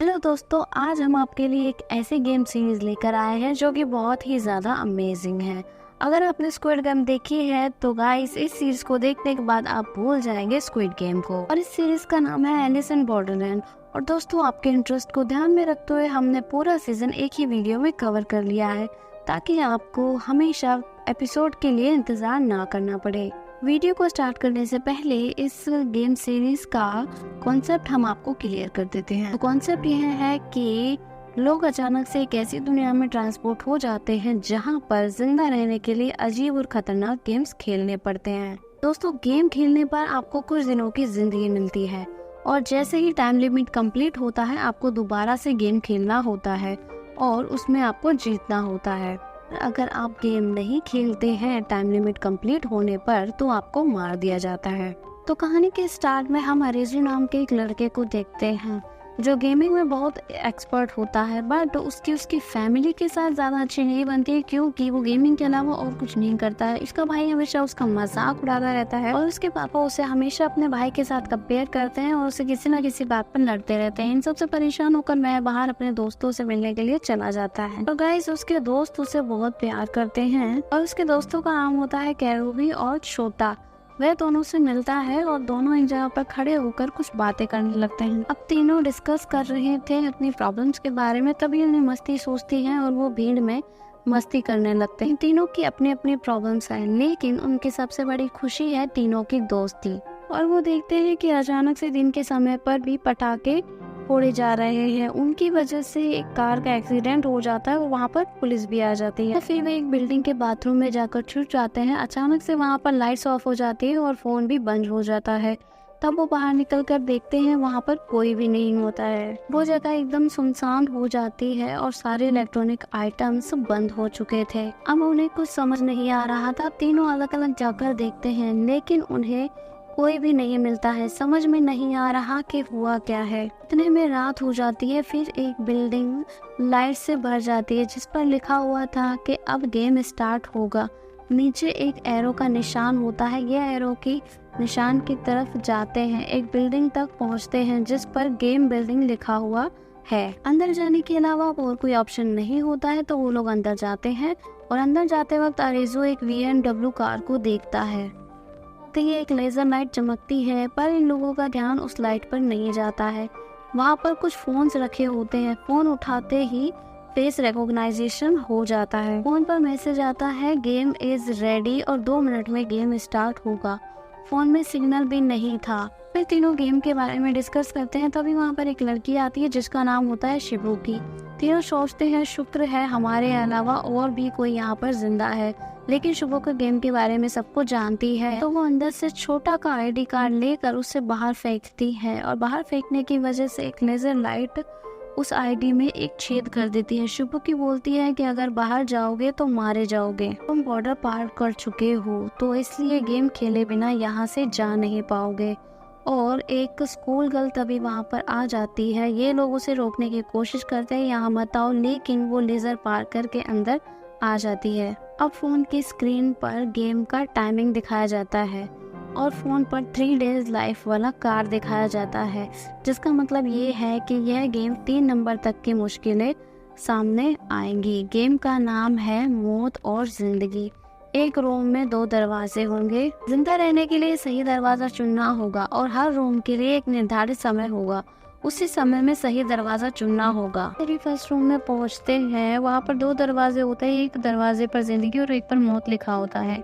Hello दोस्तों, आज हम आपके लिए एक ऐसी गेम सीरीज लेकर आए हैं जो कि बहुत ही ज़्यादा अमेजिंग है। अगर आपने स्क्विड गेम देखी है तो गाइस इस सीरीज को देखने के बाद आप भूल जाएंगे स्क्विड गेम को। और इस सीरीज का नाम है एलिस इन बॉर्डरलैंड। और दोस्तों, आपके इंटरेस्ट को ध्यान में रखते हुए हमने पूरा सीजन एक ही वीडियो में कवर कर लिया है ताकि आपको हमेशा एपिसोड के लिए इंतजार ना करना पड़े। वीडियो को स्टार्ट करने से पहले इस गेम सीरीज का कॉन्सेप्ट हम आपको क्लियर कर देते हैं। तो कॉन्सेप्ट यह है कि लोग अचानक से एक ऐसी दुनिया में ट्रांसपोर्ट हो जाते हैं जहां पर जिंदा रहने के लिए अजीब और खतरनाक गेम्स खेलने पड़ते हैं। दोस्तों, गेम खेलने पर आपको कुछ दिनों की जिंदगी मिलती है और जैसे ही टाइम लिमिट कंप्लीट होता है आपको दोबारा से गेम खेलना होता है और उसमें आपको जीतना होता है। अगर आप गेम नहीं खेलते हैं टाइम लिमिट कंप्लीट होने पर तो आपको मार दिया जाता है। तो कहानी के स्टार्ट में हम अरेजू नाम के एक लड़के को देखते हैं जो गेमिंग में बहुत एक्सपर्ट होता है, बट उसकी फैमिली के साथ ज़्यादा अच्छी नहीं बनती है क्योंकि वो गेमिंग के अलावा और कुछ नहीं करता है। इसका भाई हमेशा उसका मजाक उड़ाता रहता है और उसके पापा उसे हमेशा अपने भाई के साथ कंपेयर करते हैं और उसे किसी न किसी बात पर लड़ते रहते हैं। इन सबसे परेशान होकर वह बाहर अपने दोस्तों से मिलने के लिए चला जाता है। तो गाइस, उसके दोस्त उसे बहुत प्यार करते हैं और उसके दोस्तों का नाम होता है कैरूबी और छोटा। वह दोनों से मिलता है और दोनों एक जगह पर खड़े होकर कुछ बातें करने लगते हैं। अब तीनों डिस्कस कर रहे थे अपनी प्रॉब्लम्स के बारे में, तभी उन्हें मस्ती सोचती है और वो भीड़ में मस्ती करने लगते हैं। तीनों की अपनी अपनी प्रॉब्लम्स हैं, लेकिन उनकी सबसे बड़ी खुशी है तीनों की दोस्ती। और वो देखते हैं कि अचानक से दिन के समय पर भी पटाखे फोड़े जा रहे हैं। उनकी वजह से एक कार का एक्सीडेंट हो जाता है और वहाँ पर पुलिस भी आ जाती है। फिर वे एक बिल्डिंग के बाथरूम में जाकर छुप जाते हैं। अचानक से वहाँ पर लाइट्स ऑफ हो जाती है और फोन भी बंद हो जाता है। तब वो बाहर निकलकर देखते हैं वहाँ पर कोई भी नहीं होता है। वो जगह एकदम सुनसान हो जाती है और सारे इलेक्ट्रॉनिक आइटम्स बंद हो चुके थे। अब उन्हें कुछ समझ नहीं आ रहा था। तीनों अलग अलग जाकर देखते हैं लेकिन उन्हें कोई भी नहीं मिलता है। समझ में नहीं आ रहा कि हुआ क्या है। इतने में रात हो जाती है। फिर एक बिल्डिंग लाइट से भर जाती है जिस पर लिखा हुआ था कि अब गेम स्टार्ट होगा। नीचे एक एरो का निशान होता है। यह एरो की निशान की तरफ जाते हैं, एक बिल्डिंग तक पहुंचते हैं जिस पर गेम बिल्डिंग लिखा हुआ है। अंदर जाने के अलावा और कोई ऑप्शन नहीं होता है तो वो लोग अंदर जाते हैं और अंदर जाते वक्त अरेजू एक BMW कार को देखता है। तो ये एक लेजर लाइट चमकती है पर इन लोगों का ध्यान उस लाइट पर नहीं जाता है। वहाँ पर कुछ फोन्स रखे होते हैं। फोन उठाते ही फेस रिकॉग्नाइजेशन हो जाता है। फोन पर मैसेज आता है गेम इज रेडी और 2 मिनट में गेम स्टार्ट होगा। फोन में सिग्नल भी नहीं था। फिर तीनों गेम के बारे में डिस्कस करते हैं। तभी वहाँ पर एक लड़की आती है जिसका नाम होता है शिबुकी। तीनों सोचते हैं शुक्र है हमारे अलावा और भी कोई यहाँ पर जिंदा है, लेकिन शुभुकी गेम के बारे में सब कुछ जानती है तो वो अंदर से छोटा का ID कार्ड लेकर उसे बाहर फेंकती है और बाहर फेंकने की वजह से एक लेजर लाइट उस ID में एक छेद कर देती है। शुभुकी बोलती है कि अगर बाहर जाओगे तो मारे जाओगे, तुम बॉर्डर पार कर चुके हो तो इसलिए गेम खेले बिना यहाँ से जा नहीं पाओगे। और एक स्कूल गर्ल तभी वहाँ पर आ जाती है। ये लोग उसे रोकने की कोशिश करते हैं यहाँ मत आओ, लेकिन वो लेजर पार करके अंदर आ जाती है। अब फोन की स्क्रीन पर गेम का टाइमिंग दिखाया जाता है और फोन पर 3 डेज लाइफ वाला कार्ड दिखाया जाता है, जिसका मतलब ये है कि यह गेम 3 नंबर तक की मुश्किलें सामने आएंगी। गेम का नाम है मौत और जिंदगी। एक रूम में 2 दरवाजे होंगे। जिंदा रहने के लिए सही दरवाजा चुनना होगा और हर रूम के लिए एक निर्धारित समय होगा। उसी समय में सही दरवाजा चुनना होगा। फिर फर्स्ट रूम में पहुंचते हैं। वहाँ पर 2 दरवाजे होते हैं, एक दरवाजे पर जिंदगी और एक पर मौत लिखा होता है।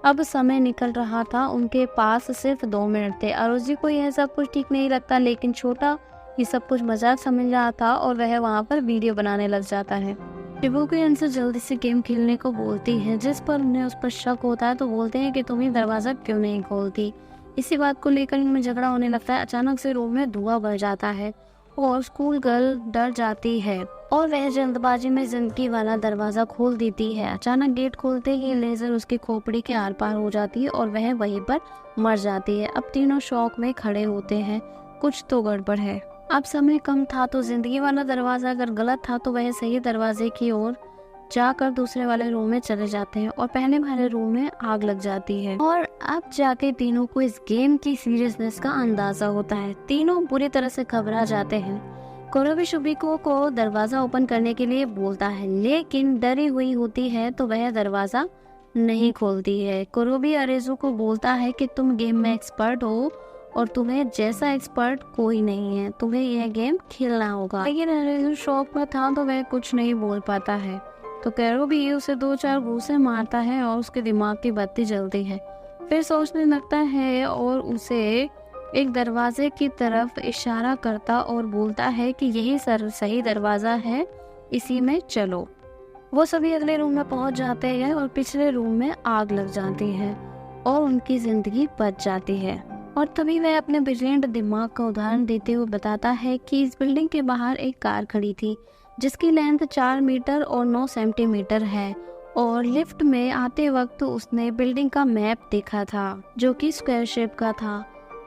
अब समय निकल रहा था, उनके पास सिर्फ 2 मिनट थे। अरोजी को यह सब कुछ ठीक नहीं लगता, लेकिन छोटा ये सब कुछ मजाक समझ रहा था और वह वहाँ पर वीडियो बनाने लग जाता है। शिबुकी उनसे जल्दी से गेम खेलने को बोलती है, जिस पर उन्हें उस पर शक होता है तो बोलते हैं कि तुम ये दरवाजा क्यों नहीं खोलती। इसी बात को लेकर इनमें झगड़ा होने लगता है। अचानक से रूम में धुआं भर जाता है और स्कूल गर्ल डर जाती है और वह जल्दबाजी में जिंदगी वाला दरवाजा खोल देती है। अचानक गेट खोलते ही लेजर उसकी खोपड़ी के आर पार हो जाती है और वह वहीं पर मर जाती है। अब तीनों शौक में खड़े होते हैं, कुछ तो गड़बड़ है। अब समय कम था तो जिंदगी वाला दरवाजा अगर गलत था तो वह सही दरवाजे की ओर जाकर दूसरे वाले रूम में चले जाते हैं और पहले वाले रूम में आग लग जाती है। और अब जाके तीनों को इस गेम की सीरियसनेस का अंदाजा होता है। तीनों बुरी तरह से घबरा जाते हैं कोरोबी शुबिको को दरवाजा ओपन करने के लिए बोलता है, लेकिन डरी हुई होती है तो वह दरवाजा नहीं खोलती है। कोरोबी अरेजू को बोलता है कि तुम गेम में एक्सपर्ट हो और तुम्हें जैसा एक्सपर्ट कोई नहीं है, तुम्हें यह गेम खेलना होगा। लेकिन अरेजू शौक में था तो वह कुछ नहीं बोल पाता है। तो कोरोबी उसे 2-4 घूंसे मारता है और उसके दिमाग की बत्ती जलती है। फिर सोचने लगता है और उसे एक दरवाजे की तरफ इशारा करता और बोलता है कि यही सही दरवाजा है, इसी में चलो। वो सभी अगले रूम में पहुंच जाते हैं और पिछले रूम में आग लग जाती है और उनकी जिंदगी बच जाती है। और तभी वह अपने ब्रिलियंट दिमाग का उदाहरण देते हुए बताता है कि इस बिल्डिंग के बाहर एक कार खड़ी थी जिसकी लेंथ 4 मीटर और 9 सेंटीमीटर है, और लिफ्ट में आते वक्त उसने बिल्डिंग का मैप देखा था जो कि स्क्वायर शेप का था,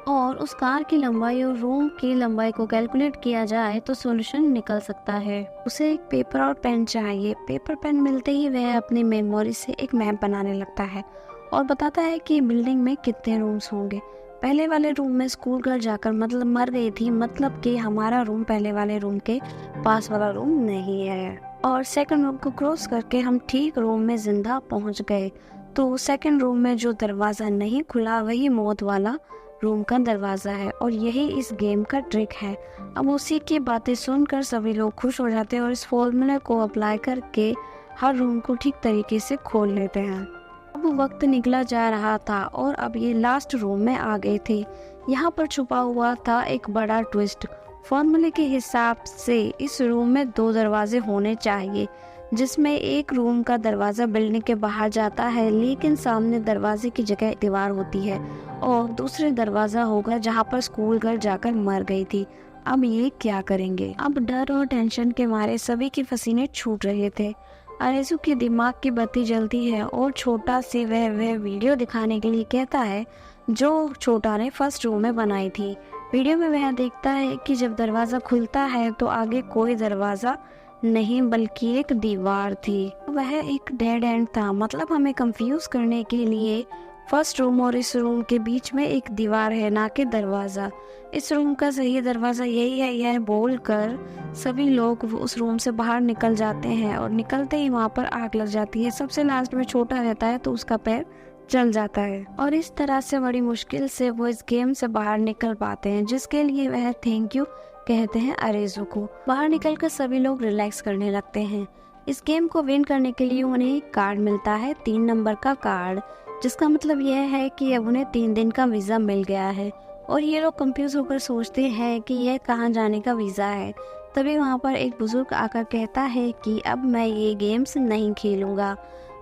और उस कार की लंबाई और रूम की लंबाई को कैलकुलेट किया जाए तो सॉल्यूशन निकल सकता है। उसे एक पेपर और पेन चाहिए। पेपर पेन मिलते ही वह अपनी मेमोरी से एक मैप बनाने लगता है और बताता है कि बिल्डिंग में कितने रूम्स होंगे। पहले वाले रूम में स्कूल गर्ल जाकर मतलब मर गई थी, मतलब कि हमारा रूम पहले वाले रूम के पास वाला रूम नहीं है, और सेकंड रूम को क्रॉस करके हम ठीक रूम में जिंदा पहुंच गए। तो सेकंड रूम में जो दरवाजा नहीं खुला वही मौत वाला रूम का दरवाजा है, और यही इस गेम का ट्रिक है। अब उसी की बातें सुनकर सभी लोग खुश हो जाते हैं और इस फॉर्मूले को अप्लाई करके हर रूम को ठीक तरीके से खोल लेते हैं। अब वक्त निकला जा रहा था और अब ये लास्ट रूम में आ गए थे। यहाँ पर छुपा हुआ था एक बड़ा ट्विस्ट। फॉर्मूले के हिसाब से इस रूम में 2 दरवाजे होने चाहिए, जिसमें एक रूम का दरवाजा बिल्डिंग के बाहर जाता है लेकिन सामने दरवाजे की जगह दीवार होती है, और दूसरे दरवाजा होगा जहाँ पर स्कूल गर्ल जाकर मर गई थी। अब ये क्या करेंगे? अब डर और टेंशन के मारे सभी के पसीने छूट रहे थे। अरेजू के दिमाग की बत्ती जलती है और छोटा से वह वीडियो दिखाने के लिए कहता है जो छोटा ने फर्स्ट रूम में बनाई थी। वीडियो में वह देखता है कि जब दरवाजा खुलता है तो आगे कोई दरवाजा नहीं बल्कि एक दीवार थी। वह एक डेड एंड था, मतलब हमें कंफ्यूज करने के लिए फर्स्ट रूम और इस रूम के बीच में एक दीवार है, ना कि दरवाजा। इस रूम का सही दरवाजा यही है, यह बोलकर सभी लोग उस रूम से बाहर निकल जाते हैं, और निकलते ही वहाँ पर आग लग जाती है। सबसे लास्ट में छोटा रहता है तो उसका पैर जल जाता है, और इस तरह से बड़ी मुश्किल से वो इस गेम से बाहर निकल पाते हैं, जिसके लिए वह थैंक यू कहते हैं अरेजू को। बाहर निकलकर सभी लोग रिलैक्स करने लगते हैं। इस गेम को विन करने के लिए उन्हें एक कार्ड मिलता है, 3 नंबर का कार्ड, जिसका मतलब यह है कि अब उन्हें 3 दिन का वीजा मिल गया है। और ये लोग कंफ्यूज होकर सोचते हैं कि यह कहाँ जाने का वीजा है। तभी वहाँ पर एक बुजुर्ग आकर कहता है कि अब मैं ये गेम्स नहीं खेलूंगा,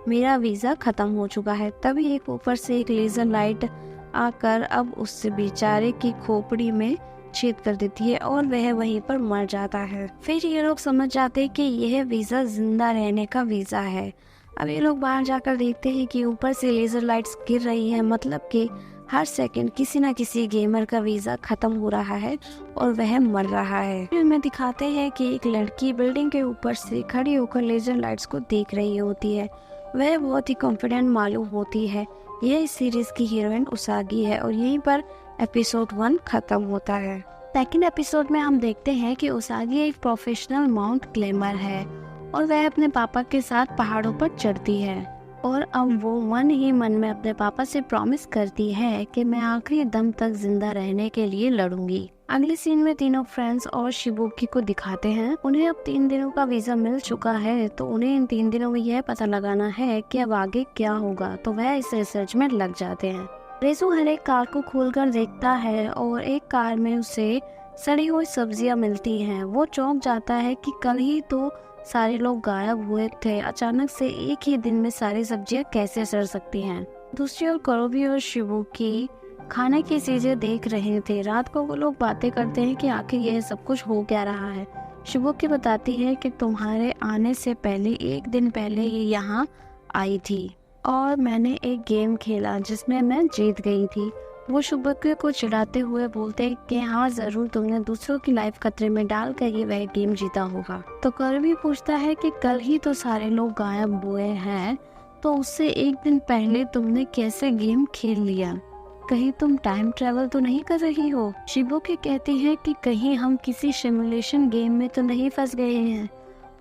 मेरा वीजा खत्म हो चुका है। तभी एक ऊपर से एक लेजर लाइट आकर अब उस बेचारे की खोपड़ी में छेद कर देती है और वह वहीं पर मर जाता है। फिर ये लोग समझ जाते हैं कि यह वीजा जिंदा रहने का वीजा है। अब ये लोग बाहर जाकर देखते हैं कि ऊपर से लेजर लाइट्स गिर रही है, मतलब कि हर सेकंड किसी न किसी गेमर का वीजा खत्म हो रहा है और वह मर रहा है। फिल्म में दिखाते हैं कि एक लड़की बिल्डिंग के ऊपर से खड़ी होकर लेजर लाइट्स को देख रही होती है। वह बहुत ही कॉन्फिडेंट मालूम होती है। यह इस सीरीज की हीरोइन उसागी है, और यहीं पर एपिसोड 1 खत्म होता है। सेकंड एपिसोड में हम देखते हैं कि उसागी एक प्रोफेशनल माउंट क्लाइंबर है और वह अपने पापा के साथ पहाड़ों पर चढ़ती है, और अब वो मन ही मन में अपने पापा से प्रॉमिस करती है कि मैं आखिरी दम तक जिंदा रहने के लिए लड़ूंगी। अगले सीन में तीनों फ्रेंड्स और शिबुकी को दिखाते हैं। उन्हें अब 3 दिनों का वीजा मिल चुका है, तो उन्हें इन 3 दिनों में यह पता लगाना है कि अब आगे क्या होगा, तो वह इस रिसर्च में लग जाते हैं। रेजू हर एक कार को खोलकर देखता है और एक कार में उसे सड़ी हुई सब्जियां मिलती हैं। वो चौंक जाता है कि कल ही तो सारे लोग गायब हुए थे, अचानक से एक ही दिन में सारी सब्जियां कैसे सड़ सकती हैं। दूसरी ओर कोरोबी और शिबुकी खाने की चीजें देख रहे थे। रात को वो लोग बातें करते हैं कि आखिर यह सब कुछ हो क्या रहा है। शिबुकी बताती है कि तुम्हारे आने से पहले 1 दिन पहले ये यहाँ आई थी और मैंने एक गेम खेला जिसमें मैं जीत गई थी। वो शिबुकी को चिढ़ाते हुए बोलते हैं कि हाँ जरूर, तुमने दूसरों की लाइफ खतरे में डाल कर ही वह गेम जीता होगा। तो कोरोबी पूछता है कि कल ही तो सारे लोग गायब हुए हैं, तो उससे 1 दिन पहले तुमने कैसे गेम खेल लिया। कहीं तुम टाइम ट्रेवल तो नहीं कर रही हो? शिबुकी कहती है कि कहीं हम किसी सिमुलेशन गेम में तो नहीं फंस गए हैं,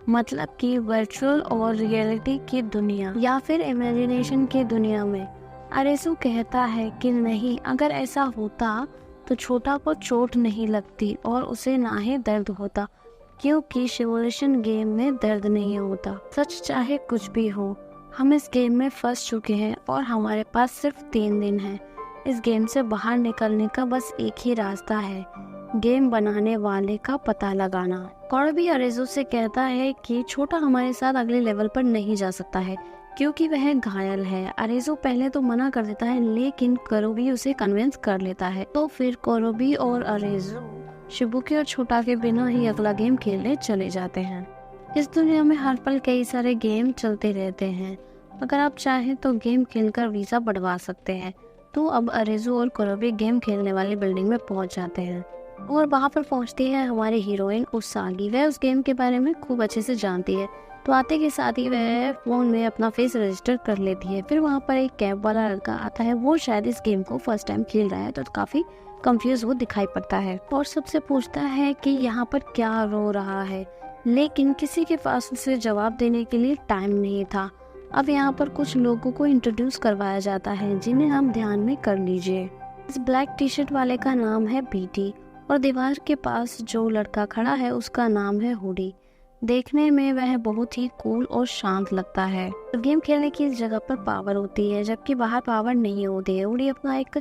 मतलब कि वर्चुअल और रियलिटी की दुनिया या फिर इमेजिनेशन की दुनिया में। अरेजू कहता है कि नहीं, अगर ऐसा होता तो छोटा को चोट नहीं लगती और उसे ना ही दर्द होता, क्योंकि सिमुलेशन गेम में दर्द नहीं होता। सच चाहे कुछ भी हो, हम इस गेम में फंस चुके हैं और हमारे पास सिर्फ 3 दिन है। इस गेम से बाहर निकलने का बस एक ही रास्ता है, गेम बनाने वाले का पता लगाना। कॉर्बी अरेजू से कहता है कि छोटा हमारे साथ अगले लेवल पर नहीं जा सकता है क्योंकि वह घायल है। अरेजू पहले तो मना कर देता है, लेकिन कोरोबी उसे कन्विंस कर लेता है। तो फिर कोरोबी और अरेजू शिबुकी और छोटा के बिना ही अगला गेम खेलने चले जाते हैं। इस दुनिया में हर पल कई सारे गेम चलते रहते हैं। अगर आप चाहें तो गेम खेलकर वीजा बढ़वा सकते हैं। तो अब अरेजू और कोरोबी गेम खेलने वाली बिल्डिंग में पहुंच जाते हैं और वहां पर पहुंचती है हमारी हीरोइन उसागी। वह उस गेम के बारे में खूब अच्छे से जानती है, तो आते के साथ ही वह फोन में अपना फेस रजिस्टर कर लेती है। फिर वहां पर एक कैब वाला लड़का आता है, वो शायद इस गेम को फर्स्ट टाइम खेल रहा है, तो काफी कंफ्यूज वो दिखाई पड़ता है और सबसे पूछता है कि यहाँ पर क्या हो रहा है, लेकिन किसी के पास उसे जवाब देने के लिए टाइम नहीं था। अब यहाँ पर कुछ लोगों को इंट्रोड्यूस करवाया जाता है जिन्हें हम ध्यान में कर लीजिए। इस ब्लैक टी शर्ट वाले का नाम है बीटी और दीवार के पास जो लड़का खड़ा है उसका नाम है हुडी। देखने में वह बहुत ही कूल और शांत लगता है। गेम खेलने की इस जगह पर पावर होती है, जबकि बाहर पावर नहीं होती है। हुडी अपना एक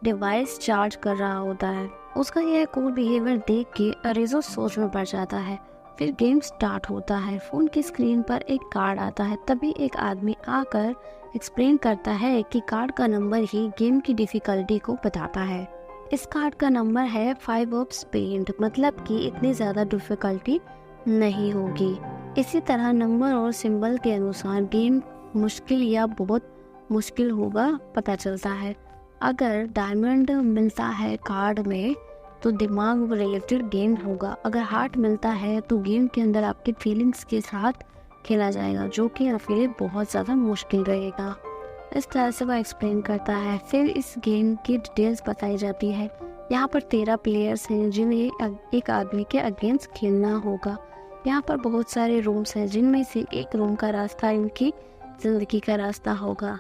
डिवाइस चार्ज कर रहा होता है। उसका यह कूल बिहेवियर देख के अरेजो सोच में पड़ जाता है। फिर गेम स्टार्ट होता है। फोन की स्क्रीन पर एक कार्ड आता है। तभी एक आदमी आकर एक्सप्लेन करता है कि कार्ड का नंबर ही गेम की डिफिकल्टी को बताता है। इस कार्ड का नंबर है 5 ऑफ स्पेड, मतलब कि इतनी ज्यादा डिफिकल्टी नहीं होगी। इसी तरह नंबर और सिंबल के अनुसार गेम मुश्किल या बहुत मुश्किल होगा पता चलता है। अगर डायमंड मिलता है कार्ड में तो दिमाग रिलेटेड गेम होगा। अगर हार्ट मिलता है तो गेम के अंदर आपके फीलिंग्स के साथ खेला जाएगा, जो कि आपके लिए बहुत ज़्यादा मुश्किल रहेगा। इस तरह से वह एक्सप्लेन करता है। फिर इस गेम की डिटेल्स बताई जाती है। यहाँ पर 13 प्लेयर्स हैं जिन्हें एक आदमी के अगेंस्ट खेलना होगा। यहाँ पर बहुत सारे रूम्स हैं जिनमें से एक रूम का रास्ता इनकी जिंदगी का रास्ता होगा।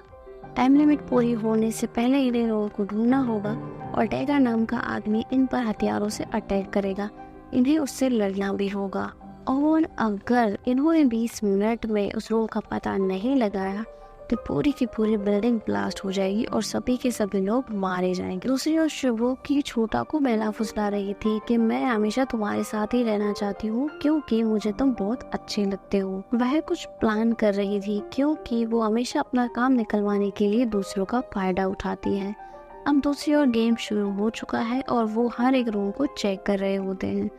टाइम लिमिट पूरी होने से पहले इन्हें लोगों को ढूंढना होगा और डैगर नाम का आदमी इन पर हथियारों से अटैक करेगा। इन्हें उससे लड़ना भी होगा और अगर इन्होंने 20 मिनट में उस रूम का पता नहीं लगाया तो पूरी की पूरी बिल्डिंग ब्लास्ट हो जाएगी और सभी के सभी लोग मारे जाएंगे। दूसरी ओर शिबुकी छोटा को बेला फुसला रही थी कि मैं हमेशा तुम्हारे साथ ही रहना चाहती हूँ क्योंकि मुझे तुम बहुत अच्छे लगते हो। वह कुछ प्लान कर रही थी क्योंकि वो हमेशा अपना काम निकलवाने के लिए दूसरों का फायदा उठाती है। अब दूसरी ओर गेम शुरू हो चुका है और वो हर एक रूम को चेक कर रहे होते हैं।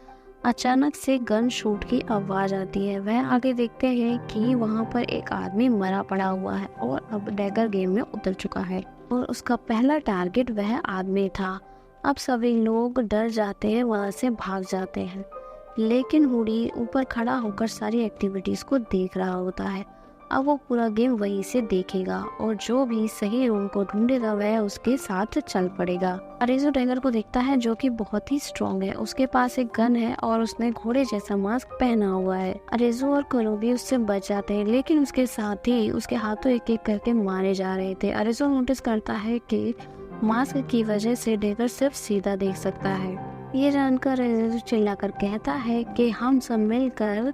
अचानक से गन शूट की आवाज आती है। वह आगे देखते हैं कि वहां पर एक आदमी मरा पड़ा हुआ है और अब डैगर गेम में उतर चुका है और उसका पहला टारगेट वह आदमी था। अब सभी लोग डर जाते हैं, वहां से भाग जाते हैं, लेकिन हुडी ऊपर खड़ा होकर सारी एक्टिविटीज को देख रहा होता है। अब वो पूरा गेम वहीं से देखेगा और जो भी सही रूम को ढूंढेगा वह उसके साथ चल पड़ेगा। अरेजो डैगर को देखता है जो कि बहुत ही स्ट्रॉन्ग है। उसके पास एक गन है और उसने घोड़े जैसा मास्क पहना हुआ है। अरेजो और कोरोबी उससे बच जाते हैं, लेकिन उसके साथ ही उसके हाथों एक एक करके मारे जा रहे थे। अरेजो नोटिस करता है कि मास्क की वजह से डैगर सिर्फ सीधा देख सकता है। ये जानकर अरेजो चिल्लाकर कहता है कि हम सब मिलकर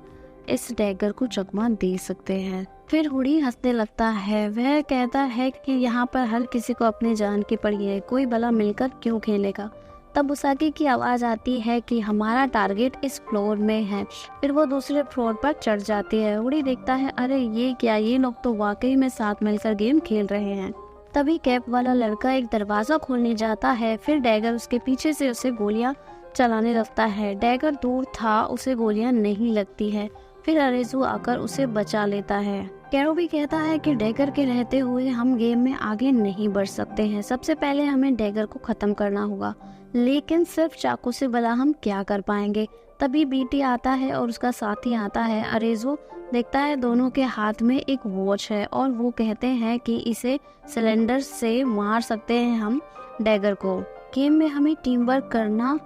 इस डैगर को चकमा दे सकते हैं। फिर हुडी हंसने लगता है। वह कहता है कि यहाँ पर हर किसी को अपनी जान की पड़ी है, कोई भला मिलकर क्यों खेलेगा। तब उसागी की आवाज आती है कि हमारा टारगेट इस फ्लोर में है। फिर वो दूसरे फ्लोर पर चढ़ जाती है। हुडी देखता है, अरे ये क्या, ये लोग तो वाकई में साथ मिलकर गेम खेल रहे हैं। तभी कैप वाला लड़का एक दरवाजा खोलने जाता है। फिर डैगर उसके पीछे से उसे गोलियां चलाने लगता है। डैगर दूर था, उसे गोलियां नहीं लगती है। फिर अरेजू आकर उसे बचा लेता है। कोरोबी कहता है कि डैगर के रहते हुए हम गेम में आगे नहीं बढ़ सकते हैं। सबसे पहले हमें डैगर को खत्म करना होगा, लेकिन सिर्फ चाकू से भला हम क्या कर पाएंगे। तभी बीटी आता है और उसका साथी आता है। अरेजो देखता है दोनों के हाथ में एक वॉच है और वो कहते हैं कि इसे सिलेंडर से मार सकते हैं हम डैगर को। गेम में हमें टीम वर्क करना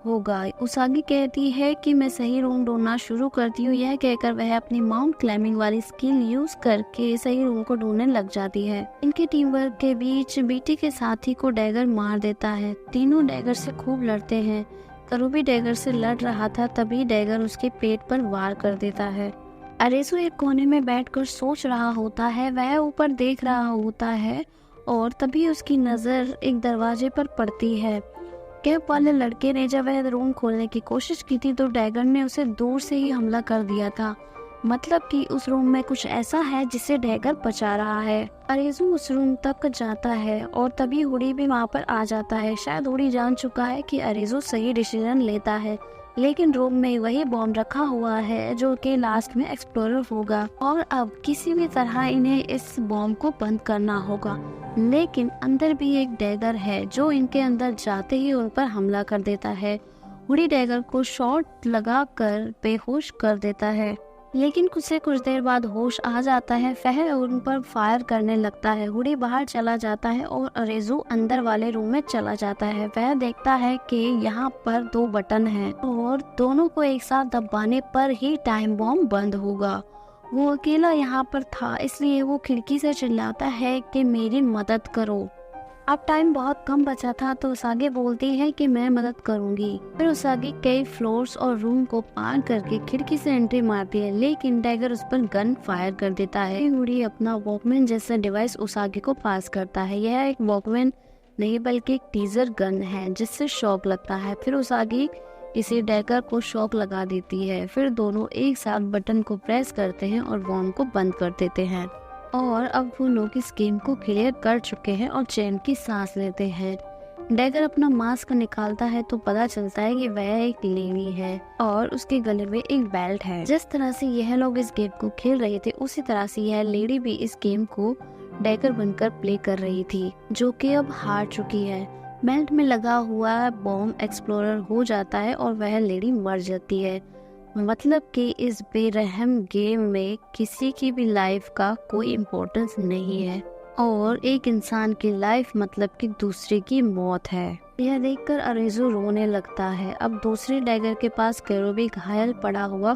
होगा। उसागी कहती है कि मैं सही रूम ढूंढना शुरू करती हूँ। यह कहकर वह अपनी माउंट क्लाइंबिंग वाली स्किल यूज करके सही रूम को ढूंढने लग जाती है। इनके टीम वर्क के बीच बीटी के साथी को डैगर मार देता है। तीनों डैगर से खूब लड़ते हैं। करोबी डैगर से लड़ रहा था, तभी डैगर उसके पेट पर वार कर देता है। अरेजो एक कोने में बैठकर सोच रहा होता है। वह ऊपर देख रहा होता है और तभी उसकी नजर एक दरवाजे पर पड़ती है। कैप वाले लड़के ने जब वह रूम खोलने की कोशिश की थी तो डैगर ने उसे दूर से ही हमला कर दिया था। मतलब कि उस रूम में कुछ ऐसा है जिसे डैगर बचा रहा है। अरेजो उस रूम तक जाता है और तभी हुडी भी वहाँ पर आ जाता है। शायद हुडी जान चुका है कि अरेजो सही डिसीजन लेता है, लेकिन रूम में वही बॉम्ब रखा हुआ है जो कि लास्ट में एक्सप्लोरर होगा और अब किसी भी तरह इन्हें इस बॉम्ब को बंद करना होगा। लेकिन अंदर भी एक डैगर है जो इनके अंदर जाते ही उन पर हमला कर देता है। हुडी डैगर को शॉट लगाकर बेहोश कर देता है, लेकिन कुछ देर बाद होश आ जाता है। वह उन पर फायर करने लगता है। हुडी बाहर चला जाता है और अरेजो अंदर वाले रूम में चला जाता है। वह देखता है कि यहाँ पर 2 बटन हैं और दोनों को एक साथ दबाने पर ही टाइम बॉम्ब बंद होगा। वो अकेला यहाँ पर था, इसलिए वो खिड़की से चिल्लाता है कि मेरी मदद करो। अब टाइम बहुत कम बचा था तो उसागी बोलती है कि मैं मदद करूंगी। फिर उसागी कई फ्लोर्स और रूम को पार करके खिड़की से एंट्री मारती है, लेकिन डैगर उस पर गन फायर कर देता है। हुडी अपना वॉकमैन जैसा डिवाइस उसागी को पास करता है। यह एक वॉकमैन नहीं बल्कि एक टीजर गन है जिससे शॉक लगता है। फिर उसागी इसे डैगर को शॉक लगा देती है। फिर दोनों एक साथ बटन को प्रेस करते हैं और बॉम्ब को बंद कर देते हैं और अब वो लोग इस गेम को क्लियर कर चुके हैं और चैन की सांस लेते हैं। डैगर अपना मास्क निकालता है तो पता चलता है कि वह एक लेडी है और उसके गले में एक बेल्ट है। जिस तरह से यह लोग इस गेम को खेल रहे थे उसी तरह से यह लेडी भी इस गेम को डैगर बनकर प्ले कर रही थी, जो कि अब हार चुकी है। बेल्ट में लगा हुआ बॉम्ब एक्सप्लोरर हो जाता है और वह लेडी मर जाती है। मतलब कि इस बेरहम गेम में किसी की भी लाइफ का कोई इम्पोर्टेंस नहीं है और एक इंसान की लाइफ मतलब कि दूसरे की मौत है। यह देखकर अरेजो रोने लगता है। अब दूसरे डैगर के पास केरोबी घायल पड़ा हुआ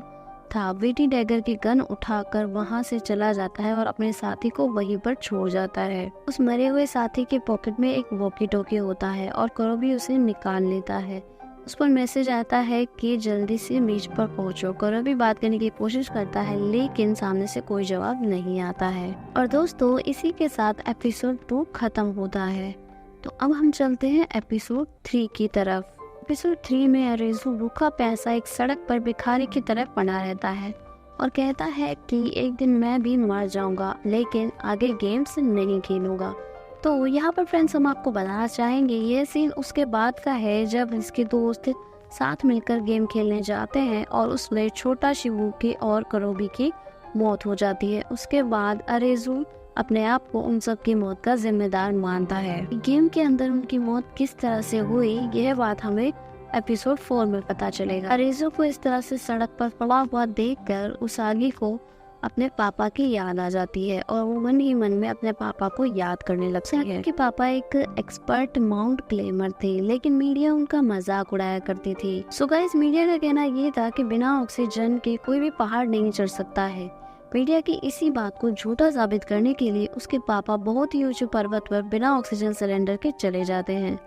था। बीटी डैगर की गन उठाकर वहां से चला जाता है और अपने साथी को वहीं पर छोड़ जाता है। उस मरे हुए साथी के पॉकेट में एक वॉकी टॉकी होता है और केरोबी उसे निकाल लेता है। उस पर मैसेज आता है कि जल्दी से बीच पर पहुंचो। केरोबी बात करने की कोशिश करता है लेकिन सामने से कोई जवाब नहीं आता है। और दोस्तों इसी के साथ एपिसोड 2 खत्म होता है। तो अब हम चलते हैं एपिसोड 3 की तरफ। एपिसोड 3 में अरेजो भूखा प्यासा एक सड़क पर भिखारी की तरह पड़ा रहता है और कहता है कि एक दिन मैं भी मर जाऊंगा लेकिन आगे गेम्स नहीं खेलूंगा। तो यहाँ पर फ्रेंड्स हम आपको बताना चाहेंगे ये सीन उसके बाद का है जब इसके दोस्त साथ मिलकर गेम खेलने जाते हैं और उसमें छोटा शिबुकी और केरोबी की मौत हो जाती है। उसके बाद अरेजो अपने आप को उन सब की मौत का जिम्मेदार मानता है। गेम के अंदर उनकी मौत किस तरह से हुई यह बात हमें एपिसोड 4 में पता चलेगा। अरेजो को इस तरह से सड़क पर पड़ा हुआ देखकर उसागी को अपने पापा की याद आ जाती है और वो मन ही मन में अपने पापा को याद करने लगती है कि पापा एक एक्सपर्ट माउंट क्लाइंबर थे लेकिन मीडिया उनका मजाक उड़ाया करती थी। सो गाइस मीडिया का कहना ये था कि बिना ऑक्सीजन के कोई भी पहाड़ नहीं चढ़ सकता है। मीडिया की इसी बात को झूठा साबित करने के लिए उसके पापा बहुत ही ऊंचे पर्वत पर बिना ऑक्सीजन सिलेंडर के चले जाते हैं